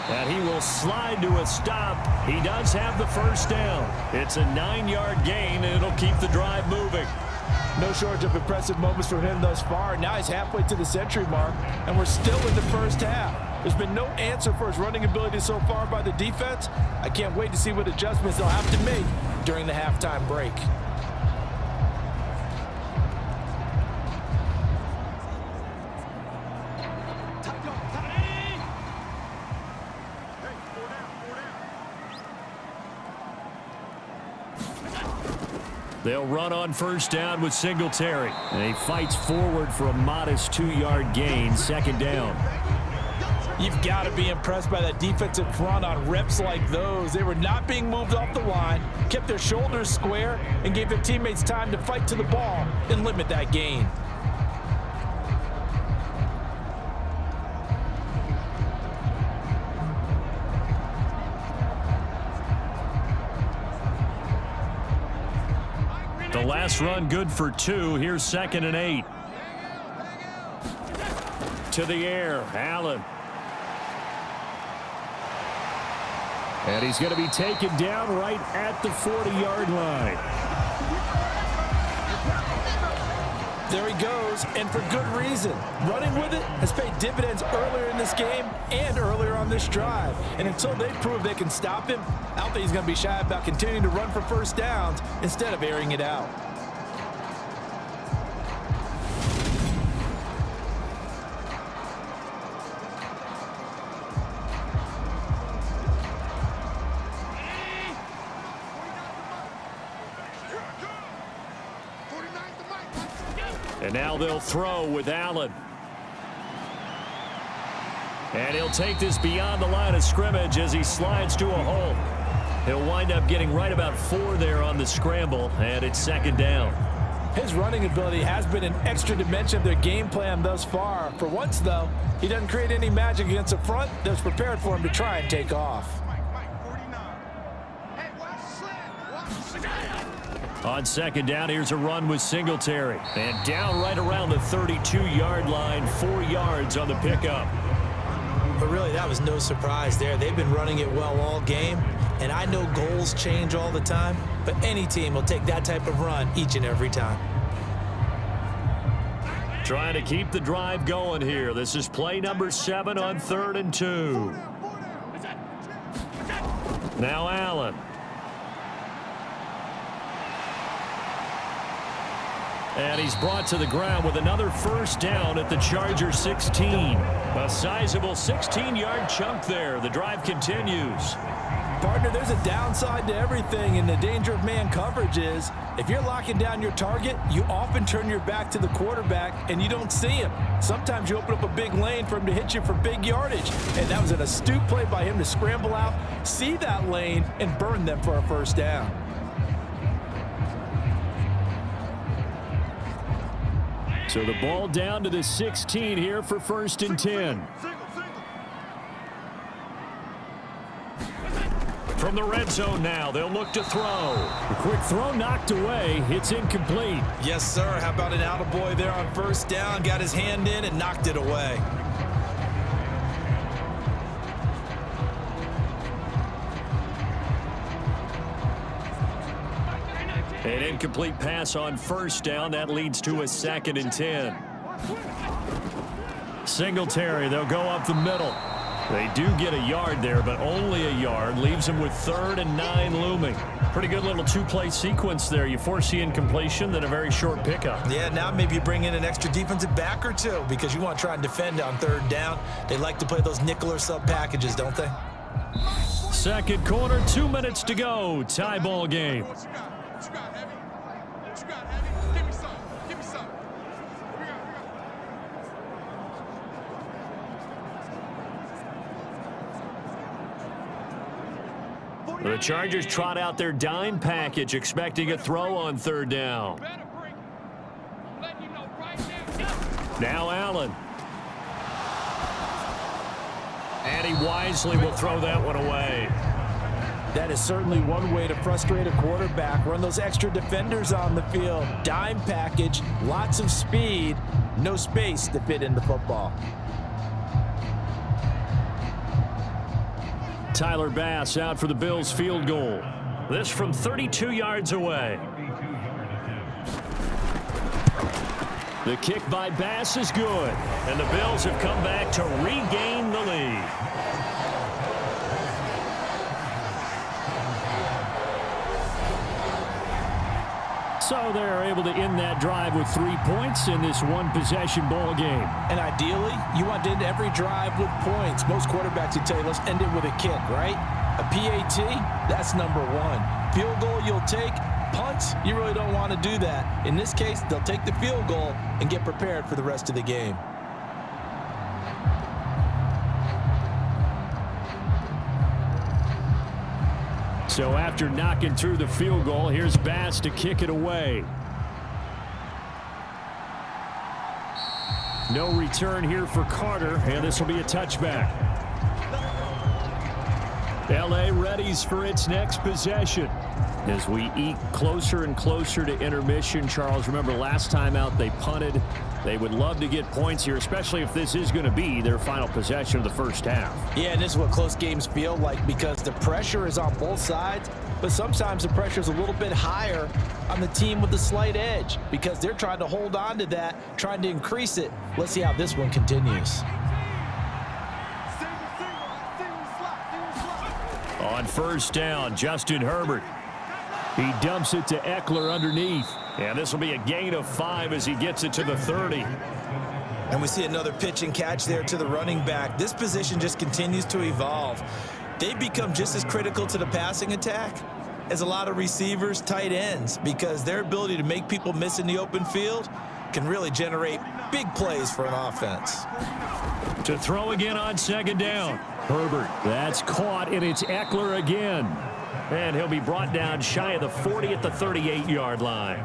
And he will slide to a stop. He does have the 1st down. It's a 9-yard gain, and it'll keep the drive moving. No shortage of impressive moments for him thus far. Now he's halfway to the century mark, and we're still in the first half. There's been no answer for his running ability so far by the defense. I can't wait to see what adjustments they'll have to make during the halftime break. They'll run on 1st down with Singletary. And he fights forward for a modest 2-yard gain, 2nd down. You've got to be impressed by that defensive front on reps like those. They were not being moved off the line, kept their shoulders square, and gave their teammates time to fight to the ball and limit that gain. The last run good for 2. Here's 2nd and 8. To the air, Allen. And he's going to be taken down right at the 40-yard line. There he goes, and for good reason. Running with it has paid dividends earlier in this game and earlier on this drive. And until they prove they can stop him, I don't think he's going to be shy about continuing to run for first downs instead of airing it out. And now they'll throw with Allen. And he'll take this beyond the line of scrimmage as he slides to a hole. He'll wind up getting right about 4 there on the scramble, and it's 2nd down. His running ability has been an extra dimension of their game plan thus far. For once, though, he doesn't create any magic against the front that's prepared for him to try and take off. On 2nd down, here's a run with Singletary. And down right around the 32-yard line, 4 yards on the pickup. But really, that was no surprise there. They've been running it well all game, and I know goals change all the time, but any team will take that type of run each and every time. Trying to keep the drive going here. This is play number 7 on 3rd and 2. Now Allen. And he's brought to the ground with another first down at the Chargers 16. A sizable 16-yard chunk there. The drive continues. Partner, there's a downside to everything, and the danger of man coverage is if you're locking down your target, you often turn your back to the quarterback and you don't see him. Sometimes you open up a big lane for him to hit you for big yardage, and that was an astute play by him to scramble out, see that lane, and burn them for a first down. So the ball down to the 16 here for 1st and 10. From the red zone now, they'll look to throw. A quick throw knocked away. It's incomplete. Yes, sir. How about an attaboy there on first down? Got his hand in and knocked it away. An incomplete pass on first down. That leads to a 2nd and 10. Singletary, they'll go up the middle. They do get a yard there, but only a yard. Leaves them with 3rd and 9 looming. Pretty good little 2-play sequence there. You force the incompletion, then a very short pickup. Yeah, now maybe you bring in an extra defensive back or 2 because you want to try and defend on 3rd down. They like to play those nickel or sub packages, don't they? 2nd quarter, 2 minutes to go. Tie ball game. The Chargers trot out their dime package, expecting a throw on 3rd down. Now Allen. And he wisely will throw that one away. That is certainly one way to frustrate a quarterback. Run those extra defenders on the field. Dime package, lots of speed, no space to fit in the football. Tyler Bass out for the Bills field goal. This from 32 yards away. The kick by Bass is good, and the Bills have come back to regain the lead. So they're able to end that drive with 3 points in this one-possession ball game. And ideally, you want to end every drive with points. Most quarterbacks would tell you, let's end it with a kick, right? A PAT, that's number 1. Field goal you'll take. Punts, you really don't want to do that. In this case, they'll take the field goal and get prepared for the rest of the game. So after knocking through the field goal, here's Bass to kick it away. No return here for Carter, and this will be a touchback. LA readies for its next possession. As we eke closer and closer to intermission, Charles, remember last time out they punted. They would love to get points here, especially if this is going to be their final possession of the first half. Yeah, and this is what close games feel like because the pressure is on both sides, but sometimes the pressure is a little bit higher on the team with the slight edge because they're trying to hold on to that, trying to increase it. Let's see how this one continues. On first down, Justin Herbert. He dumps it to Eckler underneath. And this will be a gain of 5 as he gets it to the 30. And we see another pitch and catch there to the running back. This position just continues to evolve. They become just as critical to the passing attack as a lot of receivers, tight ends, because their ability to make people miss in the open field can really generate big plays for an offense. To throw again on second down. Herbert, that's caught, and it's Eckler again. And he'll be brought down shy of the 40 at the 38-yard line.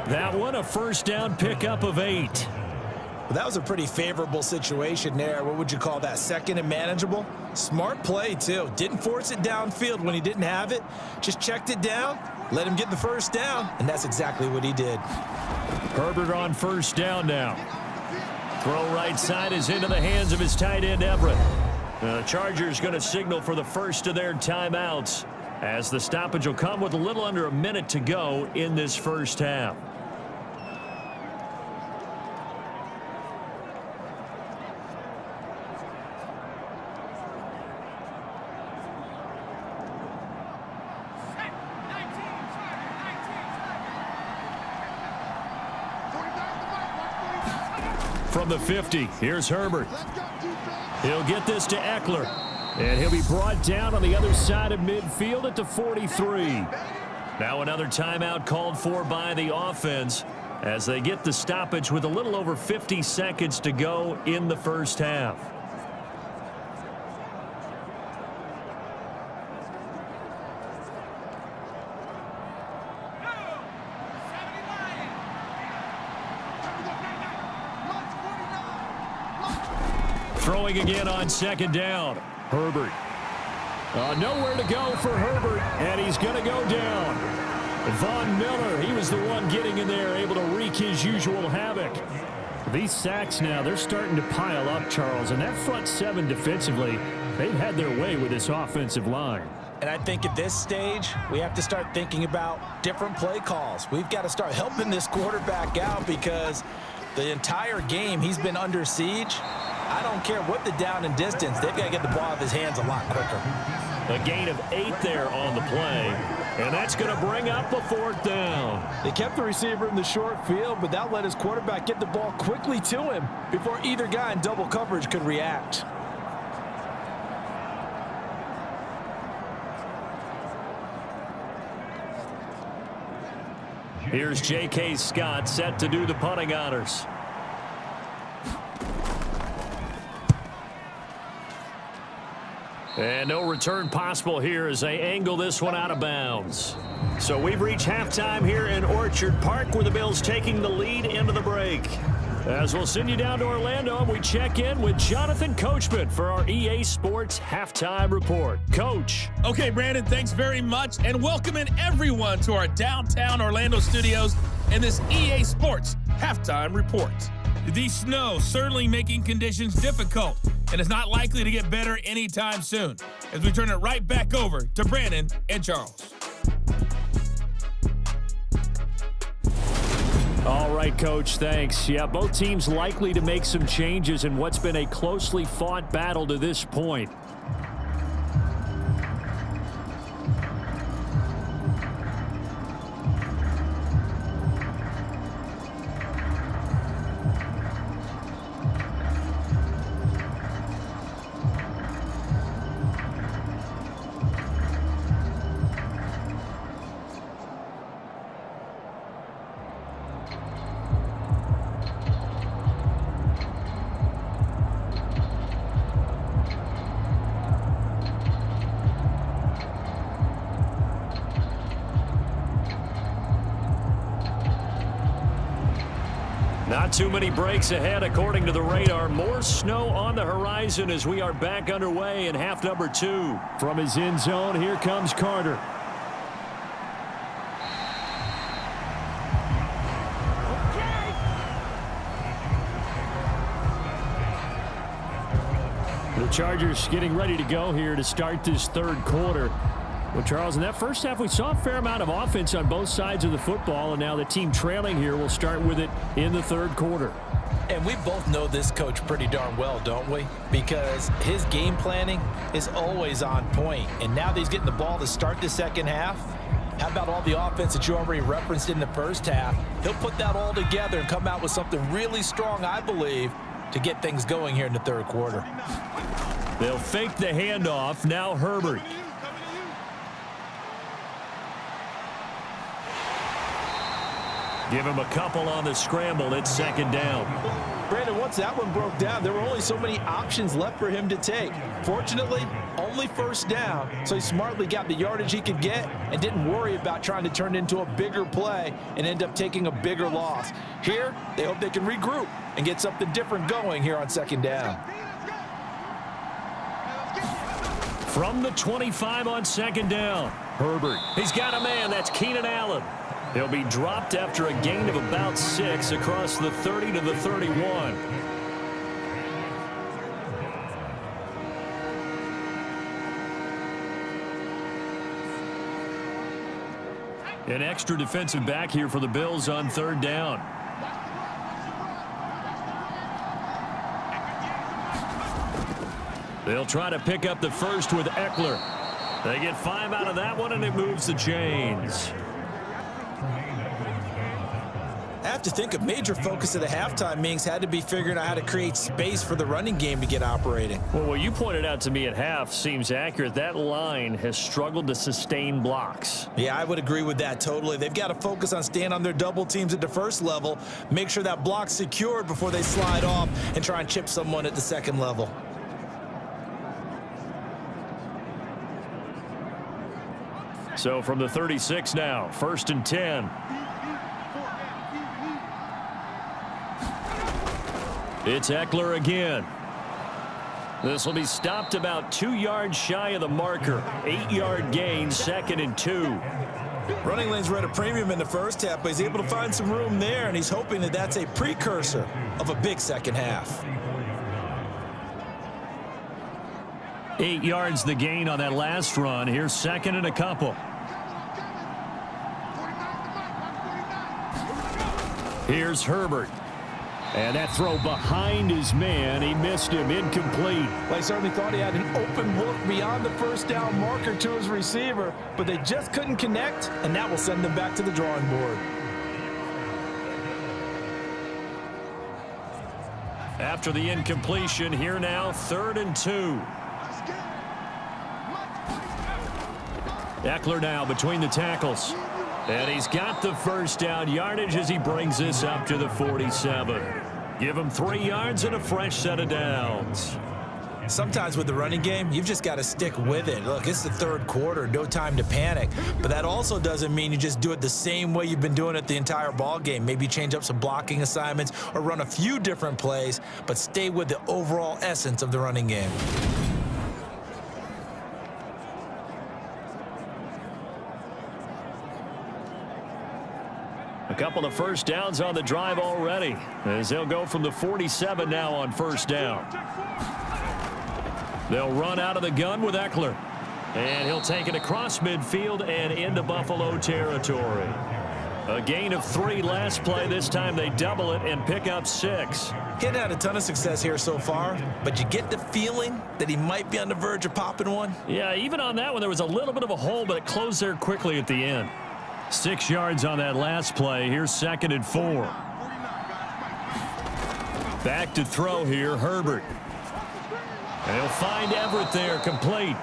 That one, a first down pickup of 8. Well, that was a pretty favorable situation there. What would you call that? Second and manageable? Smart play, too. Didn't force it downfield when he didn't have it. Just checked it down, let him get the first down, and that's exactly what he did. Herbert on first down now. Throw right side is into the hands of his tight end, Everett. The Chargers going to signal for the first of their timeouts, as the stoppage will come with a little under a minute to go in this first half. From the 50, here's Herbert. He'll get this to Eckler. And he'll be brought down on the other side of midfield at the 43. Now another timeout called for by the offense as they get the stoppage with a little over 50 seconds to go in the first half. Throwing again on second down. Herbert. Nowhere to go for Herbert, and he's going to go down. Von Miller, he was the one getting in there, able to wreak his usual havoc. These sacks now, they're starting to pile up, Charles, and that front seven defensively, they've had their way with this offensive line. And I think at this stage, we have to start thinking about different play calls. We've got to start helping this quarterback out because the entire game he's been under siege. I don't care what the down and distance. They've got to get the ball out of his hands a lot quicker. A gain of 8 there on the play, and that's going to bring up a fourth down. They kept the receiver in the short field, but that let his quarterback get the ball quickly to him before either guy in double coverage could react. Here's J.K. Scott set to do the punting honors. And no return possible here as they angle this one out of bounds. So we've reached halftime here in Orchard Park where the Bills taking the lead into the break. As we'll send you down to Orlando and we check in with Jonathan Coachman for our EA Sports Halftime Report. Coach. Okay, Brandon, thanks very much. And welcoming everyone to our downtown Orlando studios and this EA Sports Halftime Report. The snow certainly making conditions difficult, and it's not likely to get better anytime soon. As we turn it right back over to Brandon and Charles. All right, Coach, thanks. Yeah, both teams likely to make some changes in what's been a closely fought battle to this point. Not too many breaks ahead according to the radar. More snow on the horizon as we are back underway in half number 2. From his end zone, here comes Carter. The Chargers getting ready to go here to start this third quarter. Well, Charles, in that first half, we saw a fair amount of offense on both sides of the football, and now the team trailing here will start with it in the third quarter. And we both know this coach pretty darn well, don't we? Because his game planning is always on point. And now that he's getting the ball to start the second half, how about all the offense that you already referenced in the first half? He'll put that all together and come out with something really strong, I believe, to get things going here in the third quarter. They'll fake the handoff. Now Herbert. Give him a couple on the scramble. It's second down. Brandon, once that one broke down, there were only so many options left for him to take. Fortunately, only first down, so he smartly got the yardage he could get and didn't worry about trying to turn it into a bigger play and end up taking a bigger loss. Here, they hope they can regroup and get something different going here on second down. From the 25 on second down, Herbert. He's got a man. That's Keenan Allen. He'll be dropped after a gain of about 6 across the 30 to the 31. An extra defensive back here for the Bills on third down. They'll try to pick up the first with Eckler. They get 5 out of that one, and it moves the chains. I have to think a major focus of the halftime meetings had to be figuring out how to create space for the running game to get operating. Well, what you pointed out to me at half seems accurate. That line has struggled to sustain blocks. Yeah, I would agree with that totally. They've got to focus on staying on their double teams at the first level, make sure that block's secured before they slide off and try and chip someone at the second level. So from the 36 now, 1st and 10. It's Eckler again. This will be stopped about 2 yards shy of the marker. 8-yard gain, 2nd and 2. Running lanes were at a premium in the first half, but he's able to find some room there, and he's hoping that that's a precursor of a big second half. 8 yards the gain on that last run. Here's 2nd and a couple. Here's Herbert. And that throw behind his man. He missed him. Incomplete. Well, he certainly thought he had an open look beyond the first down marker to his receiver, but they just couldn't connect, and that will send them back to the drawing board. After the incompletion, here now, 3rd and 2. Eckler now between the tackles. And he's got the first down yardage as he brings this up to the 47. Give him 3 yards and a fresh set of downs. Sometimes with the running game, you've just got to stick with it. Look, it's the third quarter, no time to panic. But that also doesn't mean you just do it the same way you've been doing it the entire ball game. Maybe change up some blocking assignments or run a few different plays, but stay with the overall essence of the running game. A couple of first downs on the drive already, as they'll go from the 47 now on first down. They'll run out of the gun with Eckler. And he'll take it across midfield and into Buffalo territory. A gain of 3 last play. This time they double it and pick up 6. He hadn't had a ton of success here so far, but you get the feeling that he might be on the verge of popping one. Yeah, even on that one, there was a little bit of a hole, but it closed there quickly at the end. 6 yards on that last play. Here's 2nd and 4. Back to throw here, Herbert. And he'll find Everett there, complete.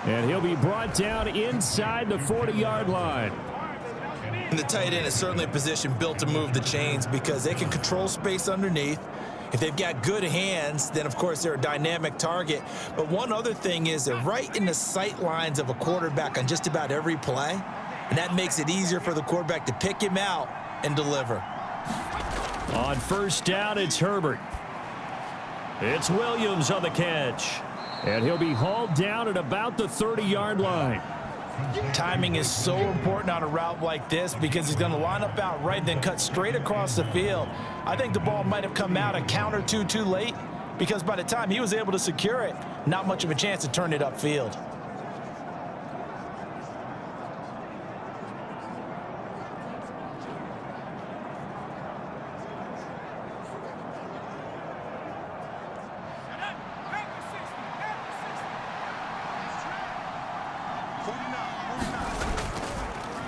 And he'll be brought down inside the 40-yard line. And the tight end is certainly a position built to move the chains because they can control space underneath. If they've got good hands, then of course they're a dynamic target. But one other thing is they're right in the sight lines of a quarterback on just about every play. And that makes it easier for the quarterback to pick him out and deliver. On first down, it's Herbert. It's Williams on the catch. And he'll be hauled down at about the 30-yard line. Timing is so important on a route like this because he's going to line up out right, then cut straight across the field. I think the ball might have come out a count or two too late because by the time he was able to secure it, not much of a chance to turn it upfield.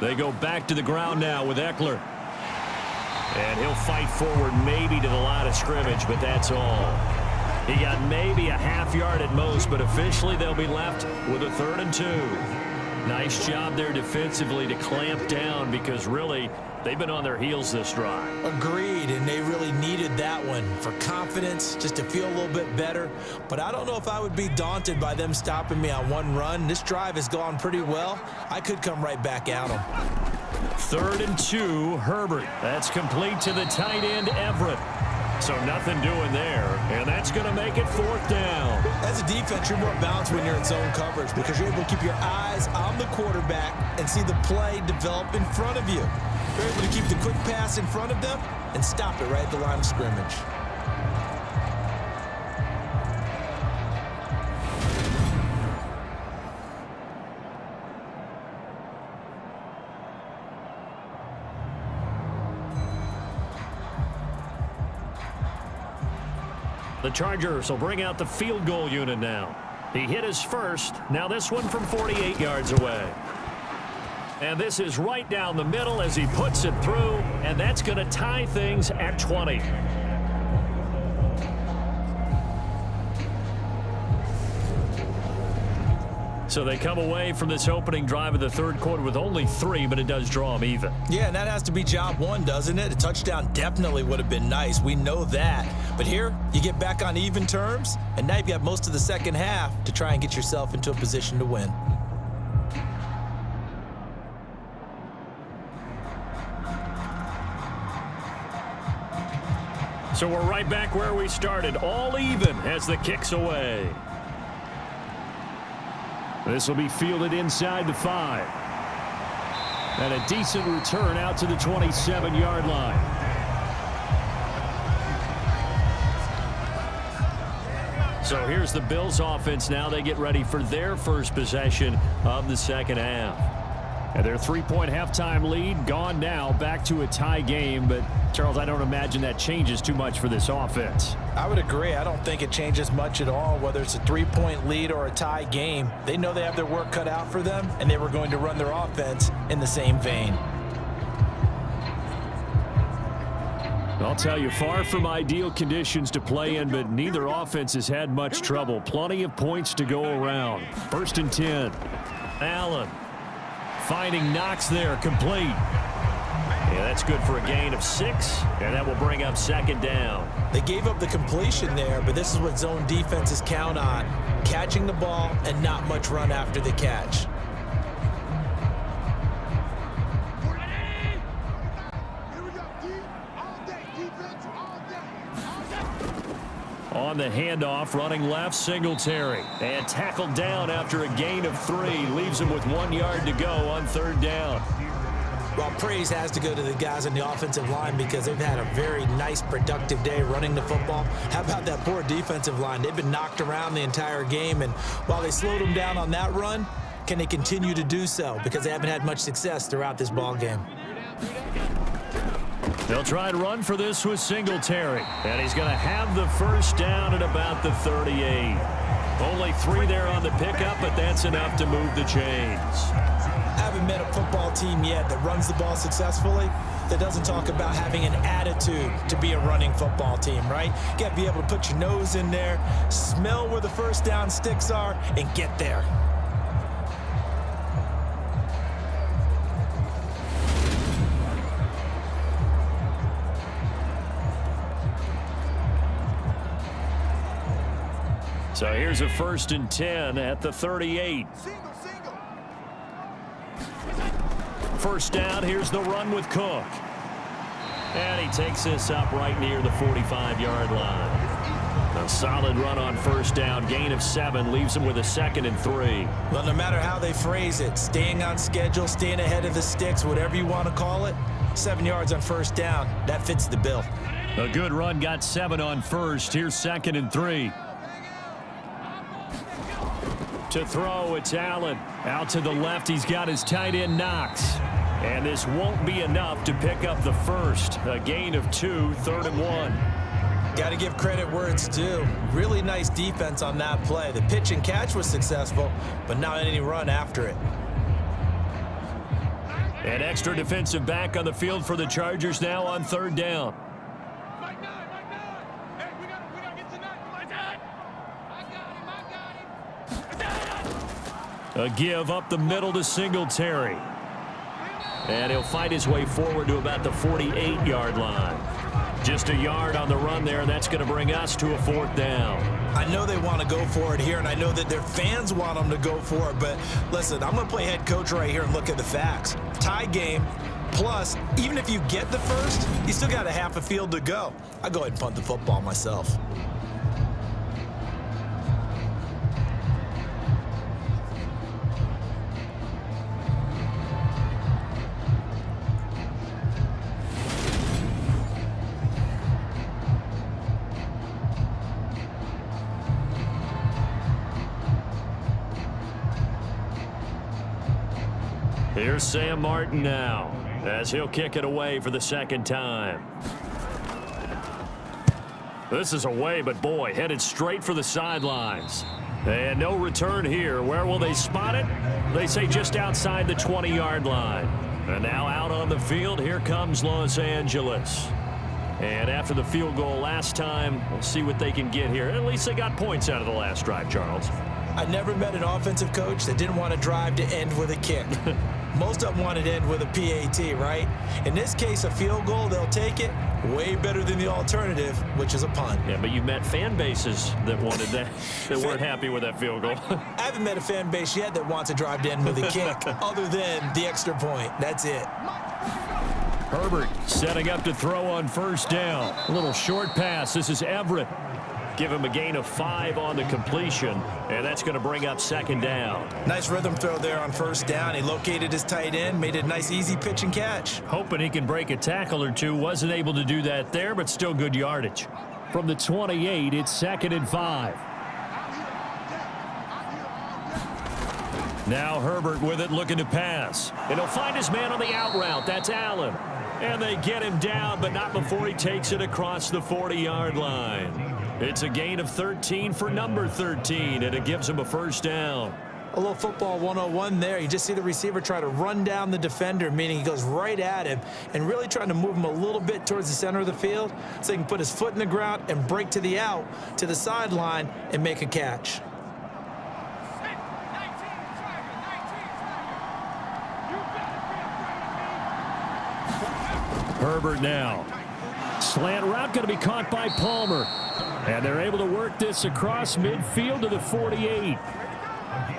They go back to the ground now with Eckler. And he'll fight forward maybe to the line of scrimmage, but that's all. He got maybe a half yard at most, but officially they'll be left with a 3rd and 2. Nice job there defensively to clamp down because really they've been on their heels this drive. Agreed, and they really needed that one for confidence, just to feel a little bit better. But I don't know if I would be daunted by them stopping me on one run. This drive has gone pretty well. I could come right back at them. 3rd and 2, Herbert. That's complete to the tight end, Everett. So nothing doing there, and that's going to make it 4th down. As a defense, you're more balanced when you're in zone coverage because you're able to keep your eyes on the quarterback and see the play develop in front of you. You're able to keep the quick pass in front of them and stop it right at the line of scrimmage. The Chargers will bring out the field goal unit now. He hit his first. Now this one from 48 yards away. And this is right down the middle as he puts it through, and that's going to tie things at 20. So they come away from this opening drive of the 3rd quarter with only 3, but it does draw them even. Yeah, and that has to be job one, doesn't it? A touchdown definitely would have been nice. We know that. But here, you get back on even terms, and now you've got most of the second half to try and get yourself into a position to win. So we're right back where we started, all even as the kick's away. This will be fielded inside the 5. And a decent return out to the 27-yard line. So here's the Bills offense now. They get ready for their first possession of the second half. And their 3-point halftime lead gone now, back to a tie game. But, Charles, I don't imagine that changes too much for this offense. I would agree. I don't think it changes much at all, whether it's a 3-point lead or a tie game. They know they have their work cut out for them, and they were going to run their offense in the same vein. I'll tell you, far from ideal conditions to play in, but neither offense has had much trouble. Plenty of points to go around. 1st and 10. Allen finding Knox there, complete. Yeah, that's good for a gain of 6, and that will bring up 2nd down. They gave up the completion there, but this is what zone defenses count on. Catching the ball and not much run after the catch. On the handoff, running left, Singletary. And tackled down after a gain of 3. Leaves him with 1 yard to go on 3rd down. Well, praise has to go to the guys on the offensive line because they've had a very nice, productive day running the football. How about that poor defensive line? They've been knocked around the entire game, and while they slowed them down on that run, can they continue to do so? Because they haven't had much success throughout this ball game. They'll try and run for this with Singletary. And he's going to have the first down at about the 38. Only 3 there on the pickup, but that's enough to move the chains. I haven't met a football team yet that runs the ball successfully that doesn't talk about having an attitude to be a running football team, right? You got to be able to put your nose in there, smell where the first down sticks are, and get there. So here's a 1st and 10 at the 38. First down, here's the run with Cook. And he takes this up right near the 45-yard line. A solid run on first down. Gain of 7 leaves him with a 2nd and 3. Well, no matter how they phrase it, staying on schedule, staying ahead of the sticks, whatever you want to call it, 7 yards on first down, that fits the bill. A good run got 7 on first. Here's 2nd and 3. To throw, it's Allen. Out to the left, he's got his tight end Knox. And this won't be enough to pick up the first. A gain of 2, 3rd and 1. Got to give credit where it's due. Really nice defense on that play. The pitch and catch was successful, but not any run after it. An extra defensive back on the field for the Chargers now on 3rd down. A give up the middle to Singletary. And he'll fight his way forward to about the 48-yard line. Just a yard on the run there, and that's going to bring us to a 4th down. I know they want to go for it here, and I know that their fans want them to go for it, but listen, I'm going to play head coach right here and look at the facts. Tie game, plus, even if you get the first, you still got a half a field to go. I'll go ahead and punt the football myself. Here's Sam Martin now, as he'll kick it away for the 2nd time. This is away, but boy, headed straight for the sidelines. And no return here. Where will they spot it? They say just outside the 20-yard line. And now out on the field, here comes Los Angeles. And after the field goal last time, we'll see what they can get here. At least they got points out of the last drive, Charles. I never met an offensive coach that didn't want to drive to end with a kick. Most of them wanted to end with a PAT, right? In this case, a field goal, they'll take it. Way better than the alternative, which is a punt. Yeah, but you've met fan bases that wanted that, that weren't happy with that field goal. I haven't met a fan base yet that wants to drive to end with a kick, other than the extra point. That's it. Herbert setting up to throw on first down. A little short pass. This is Everett. Give him a gain of 5 on the completion, and that's going to bring up 2nd down. Nice rhythm throw there on first down. He located his tight end, made it a nice, easy pitch and catch. Hoping he can break a tackle or two. Wasn't able to do that there, but still good yardage. From the 28, it's 2nd and 5. Now Herbert with it, looking to pass. And he'll find his man on the out route. That's Allen. And they get him down, but not before he takes it across the 40-yard line. It's a gain of 13 for number 13, and it gives him a first down. A little football 101 there. You just see the receiver try to run down the defender, meaning he goes right at him and really trying to move him a little bit towards the center of the field so he can put his foot in the ground and break to the out, to the sideline, and make a catch. Herbert now. Slant route going to be caught by Palmer. And they're able to work this across midfield to the 48.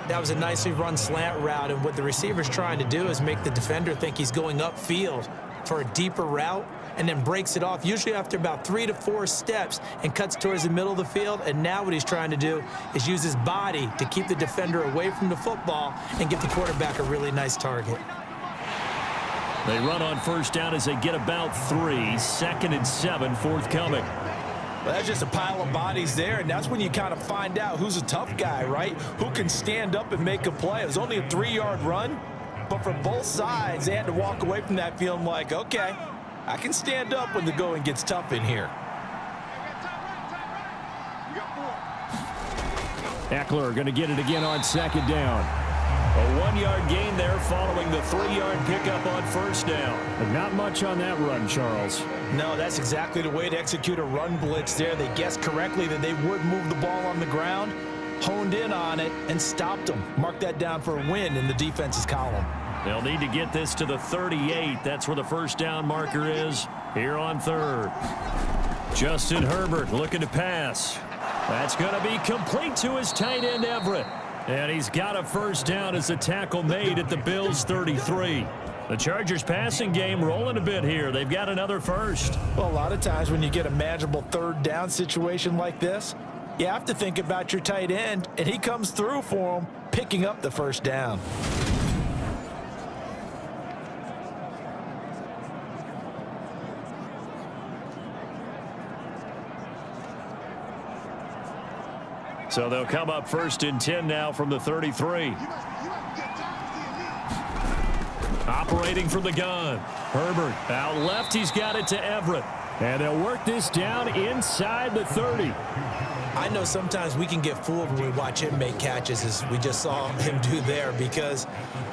That was a nicely run slant route, and what the receiver's trying to do is make the defender think he's going upfield for a deeper route and then breaks it off, usually after about 3 to 4 steps, and cuts towards the middle of the field. And now what he's trying to do is use his body to keep the defender away from the football and give the quarterback a really nice target. They run on first down as they get about 3. 2nd and 7 forthcoming. Well, that's just a pile of bodies there, and that's when you kind of find out who's a tough guy, right? Who can stand up and make a play. It was only a 3-yard run, but for both sides, they had to walk away from that feeling like, okay, I can stand up when the going gets tough in here. Eckler going to get it again on 2nd down. A 1-yard gain there following the 3-yard pickup on first down. Not much on that run, Charles. No, that's exactly the way to execute a run blitz there. They guessed correctly that they would move the ball on the ground, honed in on it, and stopped them. Mark that down for a win in the defense's column. They'll need to get this to the 38. That's where the first down marker is here on 3rd. Justin Herbert looking to pass. That's going to be complete to his tight end, Everett. And he's got a first down as the tackle made at the Bills' 33. The Chargers passing game rolling a bit here. They've got another first. Well, a lot of times when you get a manageable third down situation like this, you have to think about your tight end, and he comes through for him, picking up the first down. So they'll come up 1st and 10 now from the 33. Operating from the gun. Herbert out left. He's got it to Everett. And they'll work this down inside the 30. I know sometimes we can get fooled when we watch him make catches, as we just saw him do there, because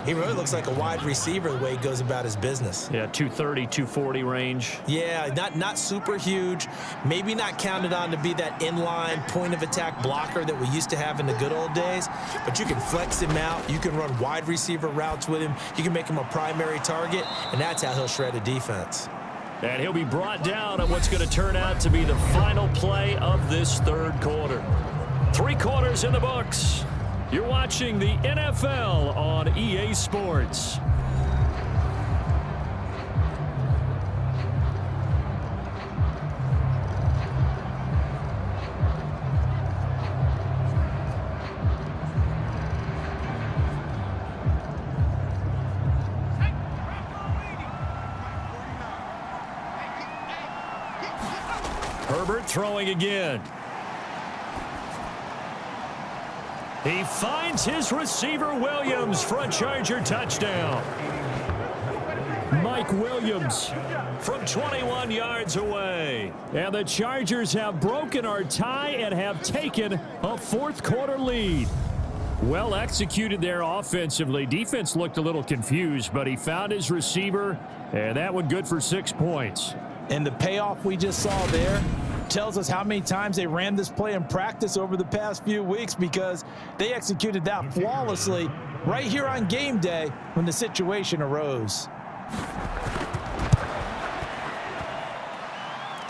he really looks like a wide receiver the way he goes about his business. Yeah, 230, 240 range. Yeah, not super huge. Maybe not counted on to be that inline point-of-attack blocker that we used to have in the good old days, but you can flex him out. You can run wide receiver routes with him. You can make him a primary target, and that's how he'll shred a defense. And he'll be brought down on what's going to turn out to be the final play of this third quarter. 3 quarters in the books. You're watching the NFL on EA Sports. Herbert throwing again. He finds his receiver Williams for a Charger touchdown. Mike Williams from 21 yards away. And the Chargers have broken our tie and have taken a 4th quarter lead. Well executed there offensively. Defense looked a little confused, but he found his receiver, and that one good for 6 points. And the payoff we just saw there tells us how many times they ran this play in practice over the past few weeks, because they executed that flawlessly right here on game day when the situation arose.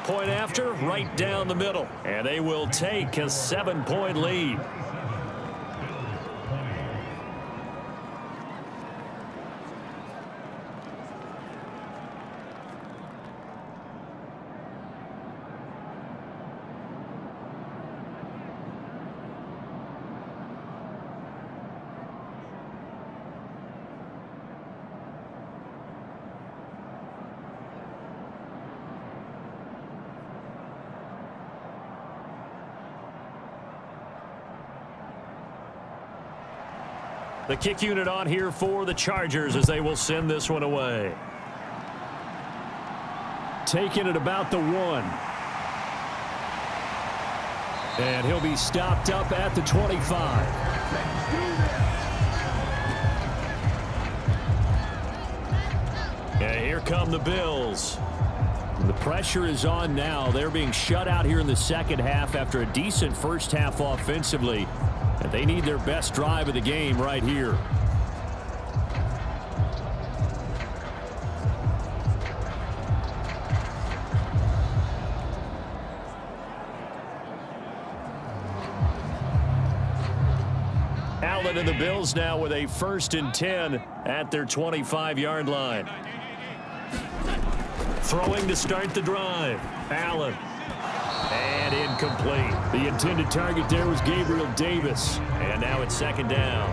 Point after, right down the middle. And they will take a 7-point lead. The kick unit on here for the Chargers as they will send this one away. Taking it about the 1. And he'll be stopped up at the 25. And here come the Bills. The pressure is on now. They're being shut out here in the second half after a decent first half offensively. And they need their best drive of the game right here. Allen and the Bills now with a 1st and 10 at their 25-yard line. Throwing to start the drive. Allen. And incomplete. The intended target there was Gabriel Davis. And now it's 2nd down.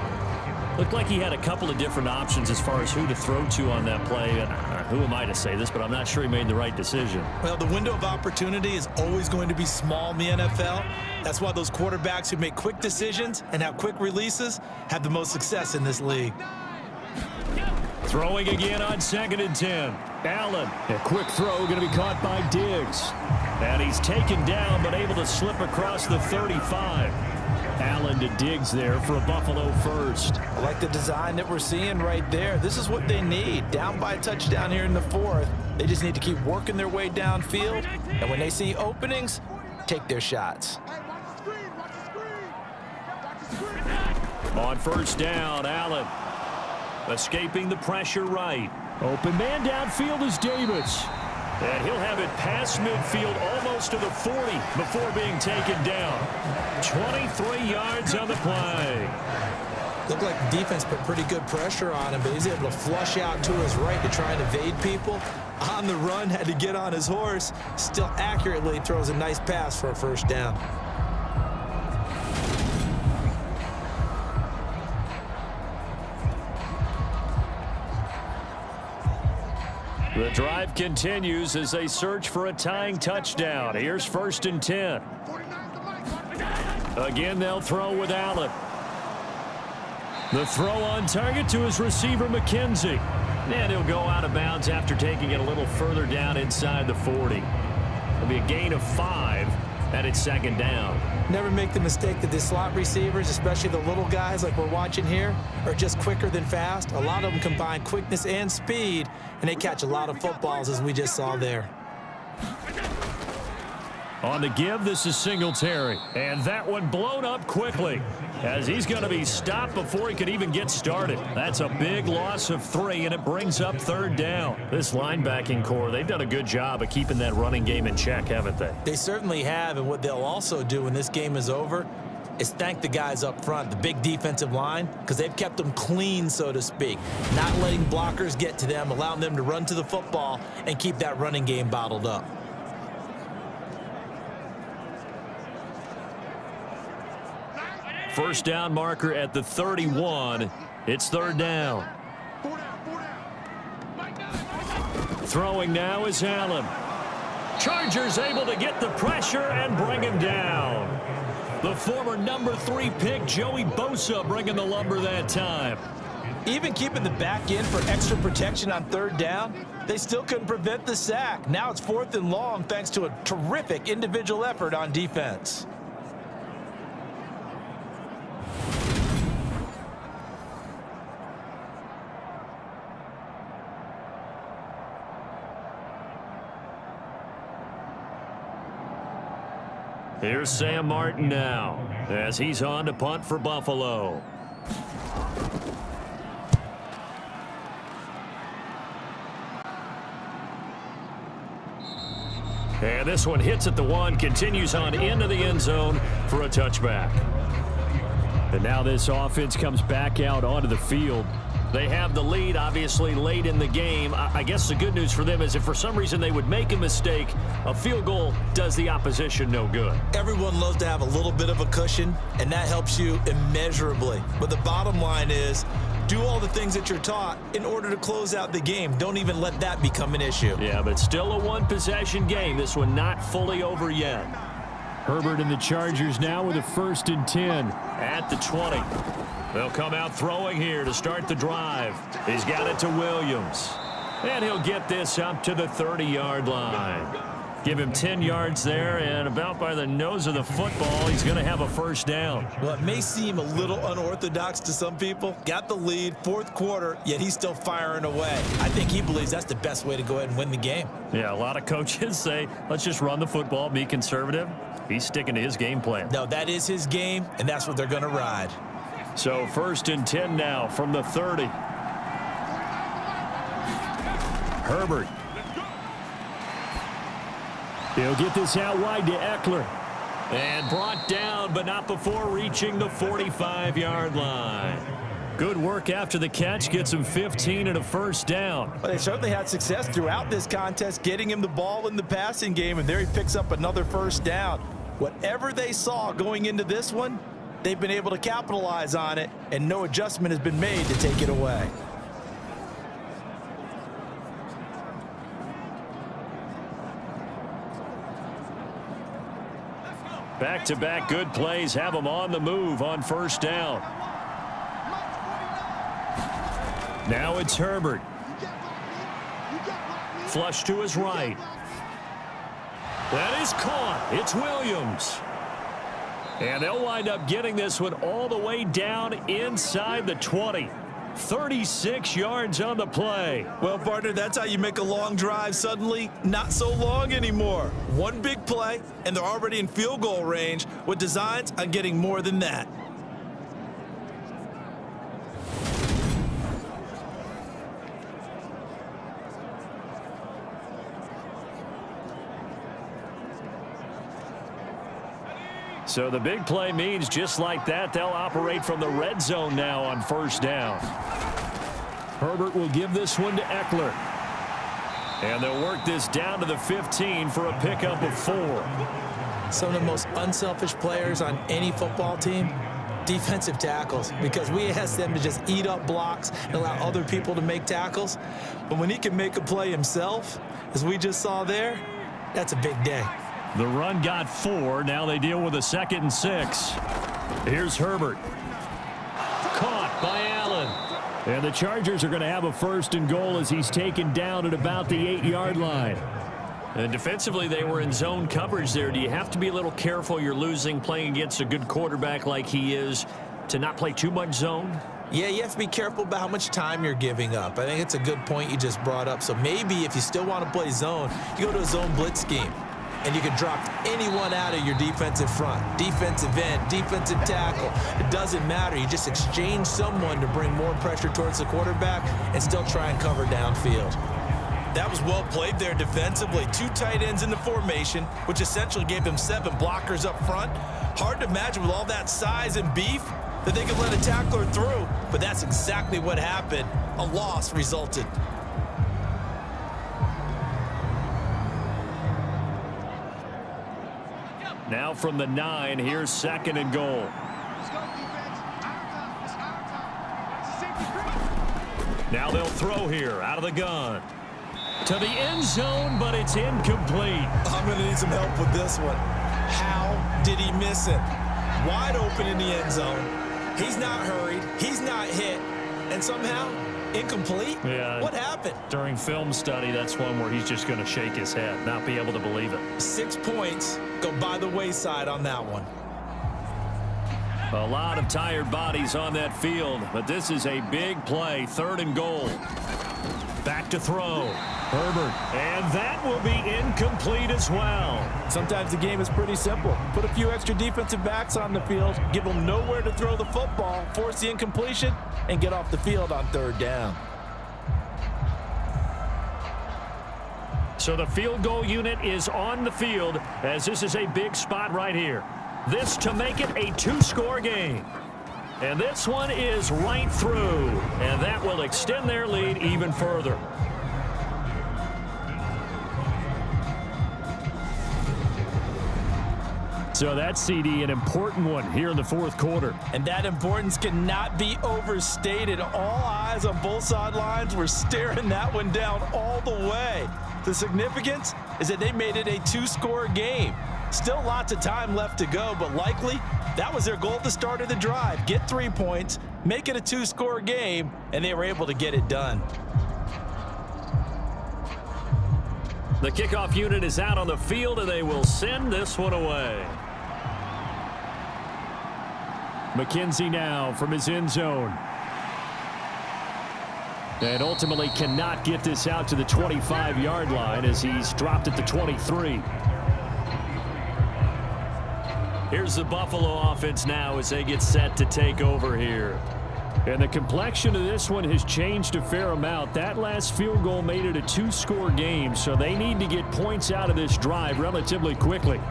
Looked like he had a couple of different options as far as who to throw to on that play. And who am I to say this, but I'm not sure he made the right decision. Well, the window of opportunity is always going to be small in the NFL. That's why those quarterbacks who make quick decisions and have quick releases have the most success in this league. Throwing again on 2nd and 10. Allen, a quick throw going to be caught by Diggs. And he's taken down but able to slip across the 35. Allen to Diggs there for a Buffalo first. I like the design that we're seeing right there. This is what they need. Down by a touchdown here in the 4th. They just need to keep working their way downfield. And when they see openings, take their shots. On 1st down, Allen escaping the pressure right. Open man downfield is Davis. And he'll have it past midfield almost to the 40 before being taken down. 23 yards on the play. Looked like the defense put pretty good pressure on him, but he's able to flush out to his right to try and evade people. On the run, had to get on his horse. Still accurately throws a nice pass for a first down. The drive continues as they search for a tying touchdown. Here's 1st and 10. Again, they'll throw with Allen. The throw on target to his receiver, McKenzie. And he'll go out of bounds after taking it a little further down inside the 40. It'll be a gain of 5, and it's 2nd down. Never make the mistake that the slot receivers, especially the little guys like we're watching here, are just quicker than fast. A lot of them combine quickness and speed, and they catch a lot of footballs, as we just saw there. On the give, this is Singletary. And that one blown up quickly as he's going to be stopped before he could even get started. That's a big loss of 3, and it brings up 3rd down. This linebacking core, they've done a good job of keeping that running game in check, haven't they? They certainly have, and what they'll also do when this game is over is thank the guys up front, the big defensive line, because they've kept them clean, so to speak. Not letting blockers get to them, allowing them to run to the football and keep that running game bottled up. First down marker at the 31. It's 3rd down. Throwing now is Allen. Chargers able to get the pressure and bring him down. The former number 3 pick, Joey Bosa, bringing the lumber that time. Even keeping the back in for extra protection on 3rd down, they still couldn't prevent the sack. Now it's 4th and long thanks to a terrific individual effort on defense. Here's Sam Martin now as he's on to punt for Buffalo. And this one hits at the 1, continues on into the end zone for a touchback. And now this offense comes back out onto the field. They have the lead, obviously, late in the game. I guess the good news for them is if for some reason they would make a mistake, a field goal does the opposition no good. Everyone loves to have a little bit of a cushion, and that helps you immeasurably. But the bottom line is, do all the things that you're taught in order to close out the game. Don't even let that become an issue. Yeah, but still a one-possession game. This one not fully over yet. Herbert and the Chargers now with a 1st and 10 at the 20. They'll come out throwing here to start the drive. He's got it to Williams. And he'll get this up to the 30-yard line. Give him 10 yards there, and about by the nose of the football, he's going to have a 1st down. Well, it may seem a little unorthodox to some people. Got the lead, 4th quarter, yet he's still firing away. I think he believes that's the best way to go ahead and win the game. Yeah, a lot of coaches say, let's just run the football, be conservative. He's sticking to his game plan. No, that is his game, and that's what they're going to ride. So 1st and 10 now from the 30. Herbert. He'll get this out wide to Eckler. And brought down, but not before reaching the 45-yard line. Good work after the catch. Gets him 15 and a 1st down. Well, they certainly had success throughout this contest, getting him the ball in the passing game, and there he picks up another 1st down. Whatever they saw going into this one, they've been able to capitalize on it, and no adjustment has been made to take it away. Back-to-back good plays have him on the move on 1st down. Now it's Herbert. Flush to his right. That is caught. It's Williams. And they'll wind up getting this one all the way down inside the 20. 36 yards on the play. Well, partner, that's how you make a long drive suddenly not so long anymore. One big play, and they're already in field goal range with designs on getting more than that. So the big play means just like that, they'll operate from the red zone now on first down. Herbert will give this one to Eckler. And they'll work this down to the 15 for a pickup of 4. Some of the most unselfish players on any football team, defensive tackles, because we ask them to just eat up blocks and allow other people to make tackles. But when he can make a play himself, as we just saw there, that's a big day. The run got 4. Now they deal with a 2nd and 6. Here's Herbert. Caught by Allen. And the Chargers are going to have a 1st and goal as he's taken down at about the 8-yard line. And defensively, they were in zone coverage there. Do you have to be a little careful? You're losing playing against a good quarterback like he is to not play too much zone? Yeah, you have to be careful about how much time you're giving up. I think it's a good point you just brought up. So maybe if you still want to play zone, you go to a zone blitz scheme. And you can drop anyone out of your defensive front, defensive end, defensive tackle. It doesn't matter. You just exchange someone to bring more pressure towards the quarterback and still try and cover downfield. That was well played there defensively. 2 tight ends in the formation, which essentially gave them 7 blockers up front. Hard to imagine with all that size and beef that they could let a tackler through, but that's exactly what happened. A loss resulted. Now from the 9, here's 2nd and goal. Now they'll throw here out of the gun. To the end zone, but it's incomplete. I'm going to need some help with this one. How did he miss it? Wide open in the end zone. He's not hurried. He's not hit. And somehow, incomplete? Yeah. What happened? During film study, that's one where he's just going to shake his head, not be able to believe it. 6 points go by the wayside on that one. A lot of tired bodies on that field, but this is a big play. 3rd and goal. Back to throw. Herbert. And that will be incomplete as well. Sometimes the game is pretty simple. Put a few extra defensive backs on the field, give them nowhere to throw the football, force the incompletion, and get off the field on 3rd down. So the field goal unit is on the field as this is a big spot right here. This to make it a 2-score game. And this one is right through. And that will extend their lead even further. So that CD, an important one here in the 4th quarter. And that importance cannot be overstated. All eyes on both sidelines were staring that one down all the way. The significance is that they made it a 2-score game. Still lots of time left to go, but likely that was their goal at the start of the drive. Get 3 points, make it a 2-score game, and they were able to get it done. The kickoff unit is out on the field, and they will send this one away. McKenzie now from his end zone. And ultimately cannot get this out to the 25-yard line as he's dropped at the 23. Here's the Buffalo offense now as they get set to take over here. And the complexion of this one has changed a fair amount. That last field goal made it a 2-score game, so they need to get points out of this drive relatively quickly.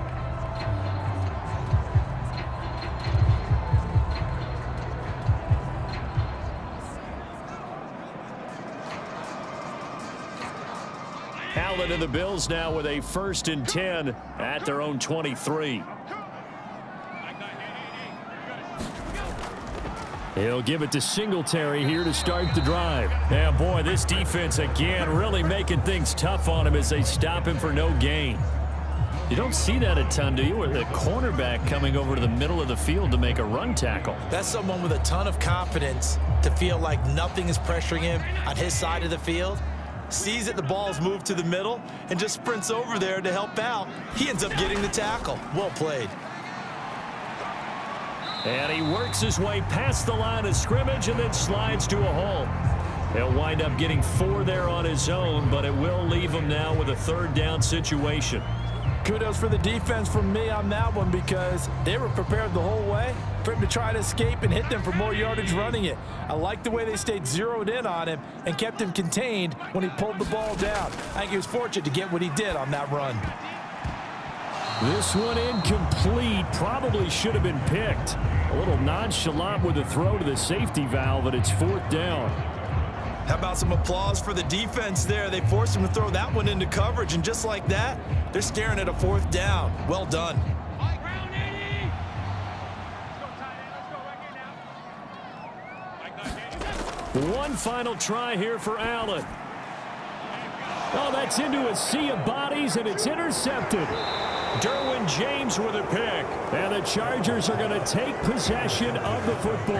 Allen and the Bills now with a 1st and 10 at their own 23. He'll give it to Singletary here to start the drive. Yeah, boy, this defense again really making things tough on him as they stop him for no gain. You don't see that a ton, do you? With a cornerback coming over to the middle of the field to make a run tackle. That's someone with a ton of confidence to feel like nothing is pressuring him on his side of the field. Sees that the ball's moved to the middle and just sprints over there to help out. He ends up getting the tackle. Well played. And he works his way past the line of scrimmage and then slides to a hole. He'll wind up getting 4 there on his own, but it will leave him now with a 3rd down situation. Kudos for the defense from me on that one because they were prepared the whole way for him to try to escape and hit them for more yardage running it. I like the way they stayed zeroed in on him and kept him contained when he pulled the ball down. I think he was fortunate to get what he did on that run. This one incomplete. Probably should have been picked. A little nonchalant with the throw to the safety valve, and it's 4th down. How about some applause for the defense there? They forced him to throw that one into coverage, and just like that, they're staring at a 4th down. Well done. One final try here for Allen. Oh, that's into a sea of bodies, and it's intercepted. Derwin James with a pick. And the Chargers are going to take possession of the football.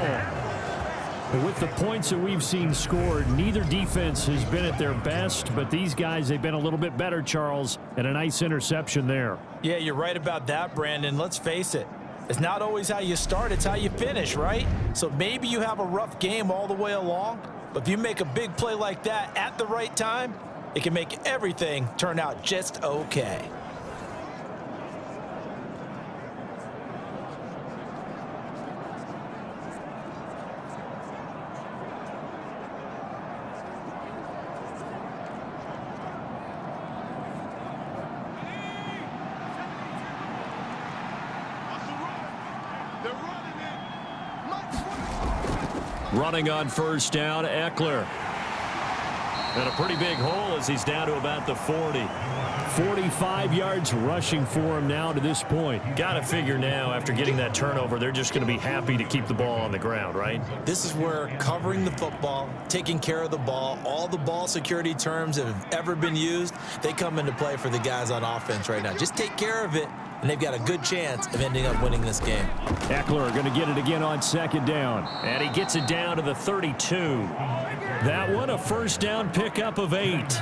And with the points that we've seen scored, neither defense has been at their best, but these guys, they've been a little bit better, Charles, and a nice interception there. Yeah, you're right about that, Brandon. Let's face it. It's not always how you start, it's how you finish, right? So maybe you have a rough game all the way along, but if you make a big play like that at the right time, it can make everything turn out just okay. Running on 1st down, Eckler. And a pretty big hole as he's down to about the 40. 45 yards rushing for him now to this point. Got to figure now, after getting that turnover, they're just going to be happy to keep the ball on the ground, right? This is where covering the football, taking care of the ball, all the ball security terms that have ever been used, they come into play for the guys on offense right now. Just take care of it, and they've got a good chance of ending up winning this game. Eckler going to get it again on 2nd down. And he gets it down to the 32. That one a 1st down pickup of 8.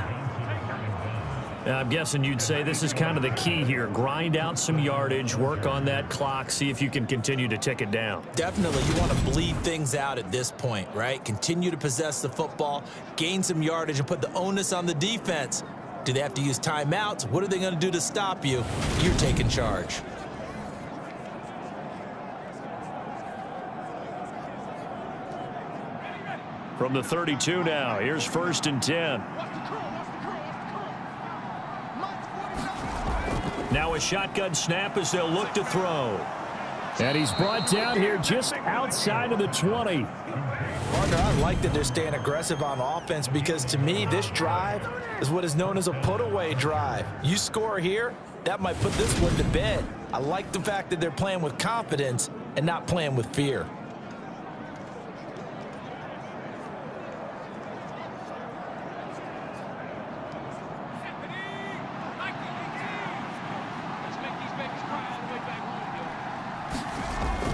I'm guessing you'd say this is kind of the key here. Grind out some yardage, work on that clock, see if you can continue to tick it down. Definitely, you want to bleed things out at this point, right? Continue to possess the football, gain some yardage, and put the onus on the defense. Do they have to use timeouts? What are they going to do to stop you? You're taking charge. From the 32 now, here's 1st and 10. Now a shotgun snap as they'll look to throw. And he's brought down here just outside of the 20. Partner, I like that they're staying aggressive on offense because to me, this drive is what is known as a put-away drive. You score here, that might put this one to bed. I like the fact that they're playing with confidence and not playing with fear.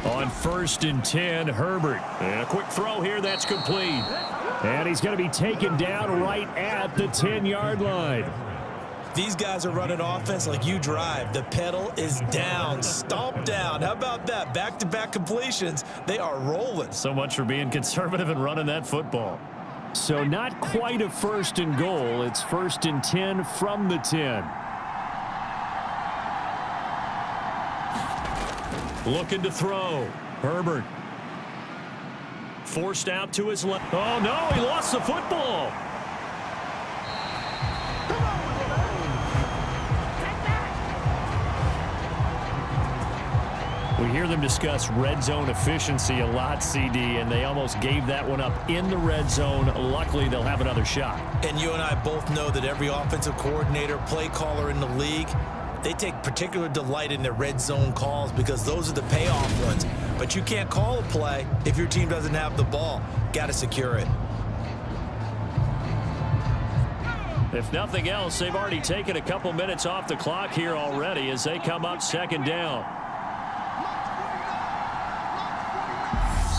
On 1st and 10, Herbert. And a quick throw here, that's complete. And he's going to be taken down right at the 10-yard line. These guys are running offense like you drive. The pedal is down, stomp down. How about that? Back-to-back completions. They are rolling. So much for being conservative and running that football. So not quite a 1st and goal. It's 1st and 10 from the 10. Looking to throw. Herbert. Forced out to his left. Oh, no, he lost the football. We hear them discuss red zone efficiency a lot, CD, and they almost gave that one up in the red zone. Luckily, they'll have another shot. And you and I both know that every offensive coordinator, play caller in the league, they take particular delight in their red zone calls because those are the payoff ones. But you can't call a play if your team doesn't have the ball. Got to secure it. If nothing else, they've already taken a couple minutes off the clock here already as they come up 2nd down.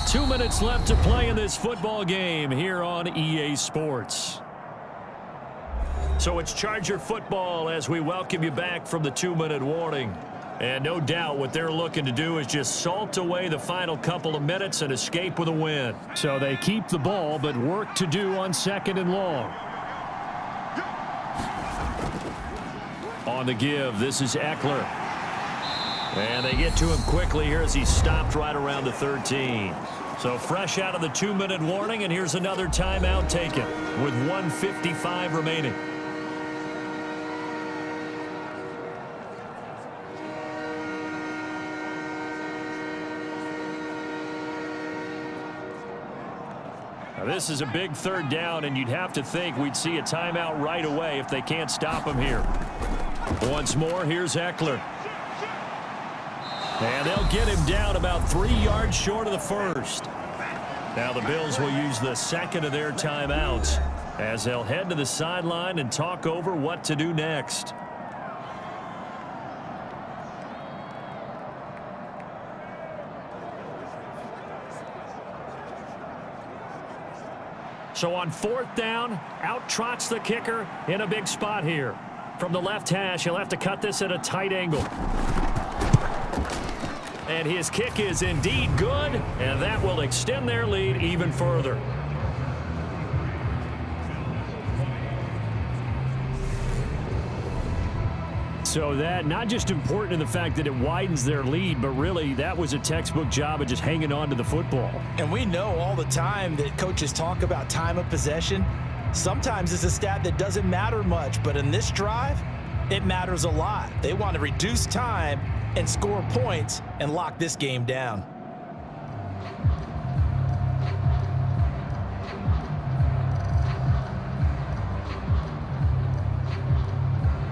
2 minutes left to play in this football game here on EA Sports. So it's Charger football as we welcome you back from the 2-minute warning. And no doubt what they're looking to do is just salt away the final couple of minutes and escape with a win. So they keep the ball, but work to do on 2nd and long. On the give, this is Eckler. And they get to him quickly here as he's stopped right around the 13. So fresh out of the 2-minute warning, and here's another timeout taken with 1:55 remaining. Now, this is a big third down, and you'd have to think we'd see a timeout right away if they can't stop him here. Once more, here's Eckler. And they'll get him down about 3 yards short of the first. Now the Bills will use the second of their timeouts as they'll head to the sideline and talk over what to do next. So on fourth down, out trots the kicker in a big spot here. From the left hash, he'll have to cut this at a tight angle. And his kick is indeed good, and that will extend their lead even further. So that not just important in the fact that it widens their lead, but really that was a textbook job of just hanging on to the football. And we know all the time that coaches talk about time of possession. Sometimes it's a stat that doesn't matter much, but in this drive, it matters a lot. They want to reduce time and score points and lock this game down.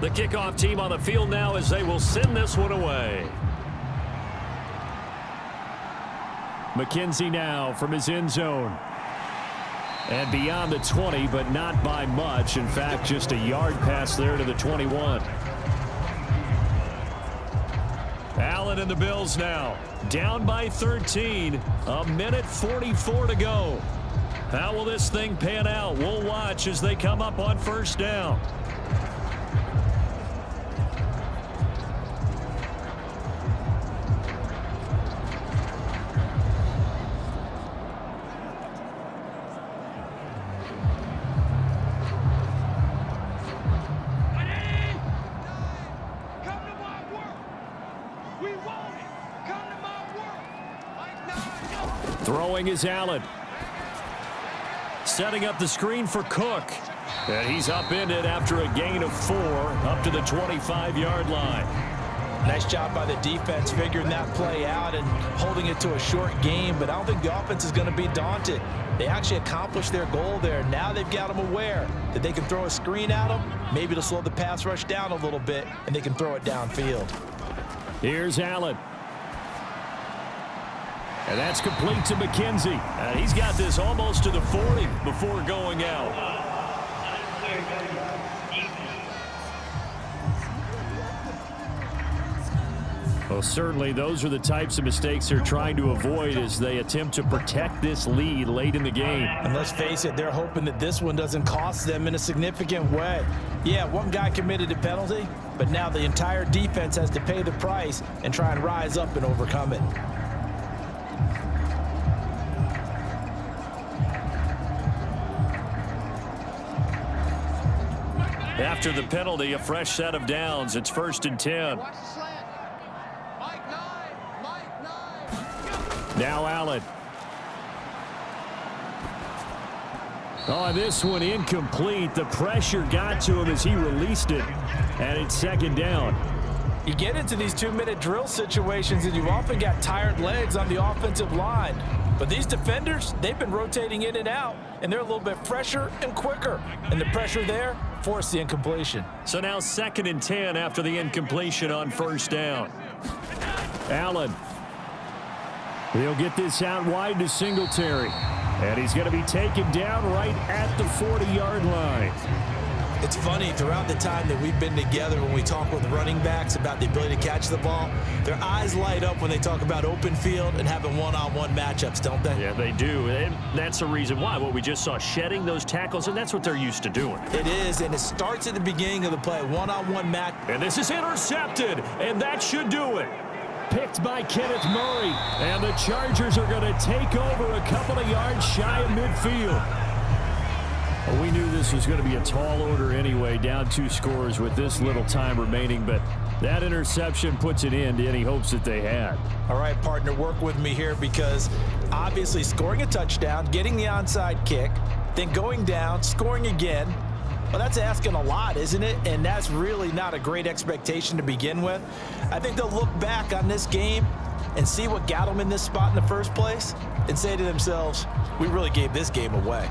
The kickoff team on the field now as they will send this one away. McKenzie now from his end zone. And beyond the 20, but not by much. In fact, just a yard pass there to the 21. Allen and the Bills now down by 13. A minute 44 to go. How will this thing pan out? We'll watch as they come up on first down. Throwing is Allen. Setting up the screen for Cook. And he's upended after a gain of 4 up to the 25-yard line. Nice job by the defense figuring that play out and holding it to a short game, but I don't think the offense is going to be daunted. They actually accomplished their goal there. Now they've got them aware that they can throw a screen at them. Maybe to slow the pass rush down a little bit, and they can throw it downfield. Here's Allen. And that's complete to McKenzie. And he's got this almost to the 40 before going out. Well, certainly those are the types of mistakes they're trying to avoid as they attempt to protect this lead late in the game. And let's face it, they're hoping that this one doesn't cost them in a significant way. Yeah, one guy committed a penalty, but now the entire defense has to pay the price and try and rise up and overcome it. After the penalty, a fresh set of downs. It's 1st and 10. Now Allen. Oh, this one incomplete. The pressure got to him as he released it. And it's 2nd down. You get into these 2-minute drill situations and you've often got tired legs on the offensive line. But these defenders, they've been rotating in and out, and they're a little bit fresher and quicker. And the pressure there forced the incompletion. So now 2nd and 10 after the incompletion on 1st down. Allen. He'll get this out wide to Singletary. And he's going to be taken down right at the 40-yard line. It's funny, throughout the time that we've been together when we talk with running backs about the ability to catch the ball, their eyes light up when they talk about open field and having one-on-one matchups, don't they? Yeah, they do. And that's the reason why. What we just saw, shedding those tackles, and that's what they're used to doing. It is, and it starts at the beginning of the play, one-on-one match. And this is intercepted, and that should do it. Picked by Kenneth Murray, and the Chargers are going to take over a couple of yards shy of midfield. Well, we knew this was going to be a tall order anyway, down 2 scores with this little time remaining, but that interception puts an end to any hopes that they had. All right, partner, work with me here because obviously scoring a touchdown, getting the onside kick, then going down, scoring again, well, that's asking a lot, isn't it? And that's really not a great expectation to begin with. I think they'll look back on this game and see what got them in this spot in the first place and say to themselves, we really gave this game away.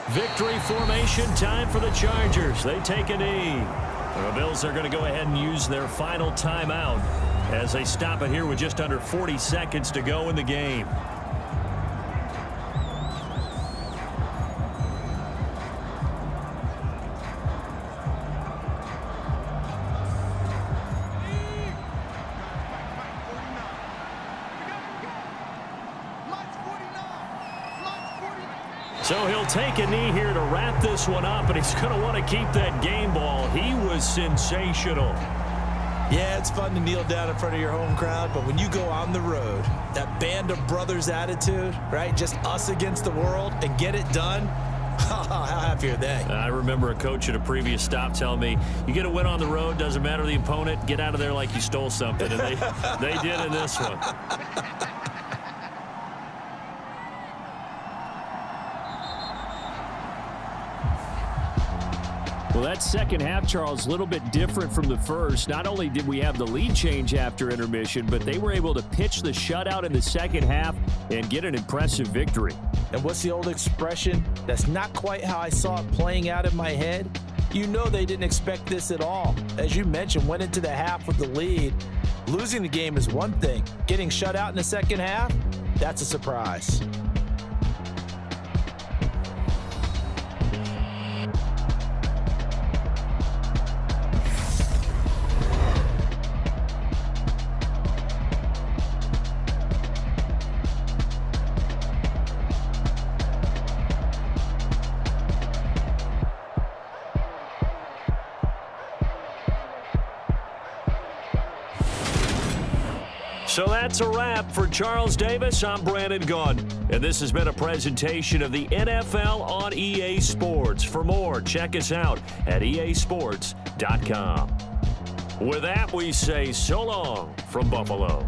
Victory formation time for the Chargers. They take a knee. The Bills are going to go ahead and use their final timeout as they stop it here with just under 40 seconds to go in the game. So he'll take a knee here to wrap this one up, and he's going to want to keep that game ball. He was sensational. Yeah, it's fun to kneel down in front of your home crowd, but when you go on the road, that band of brothers attitude, right, just us against the world, and get it done, how happy are they? I remember a coach at a previous stop telling me, you get a win on the road, doesn't matter the opponent, get out of there like you stole something, and they did in this one. Well, that second half, Charles, a little bit different from the first. Not only did we have the lead change after intermission, but they were able to pitch the shutout in the second half and get an impressive victory. And what's the old expression? That's not quite how I saw it playing out in my head. You know they didn't expect this at all. As you mentioned, went into the half with the lead. Losing the game is one thing. Getting shut out in the second half, that's a surprise. So that's a wrap for Charles Davis. I'm Brandon Gunn, and this has been a presentation of the NFL on EA Sports. For more, check us out at easports.com. With that, we say so long from Buffalo.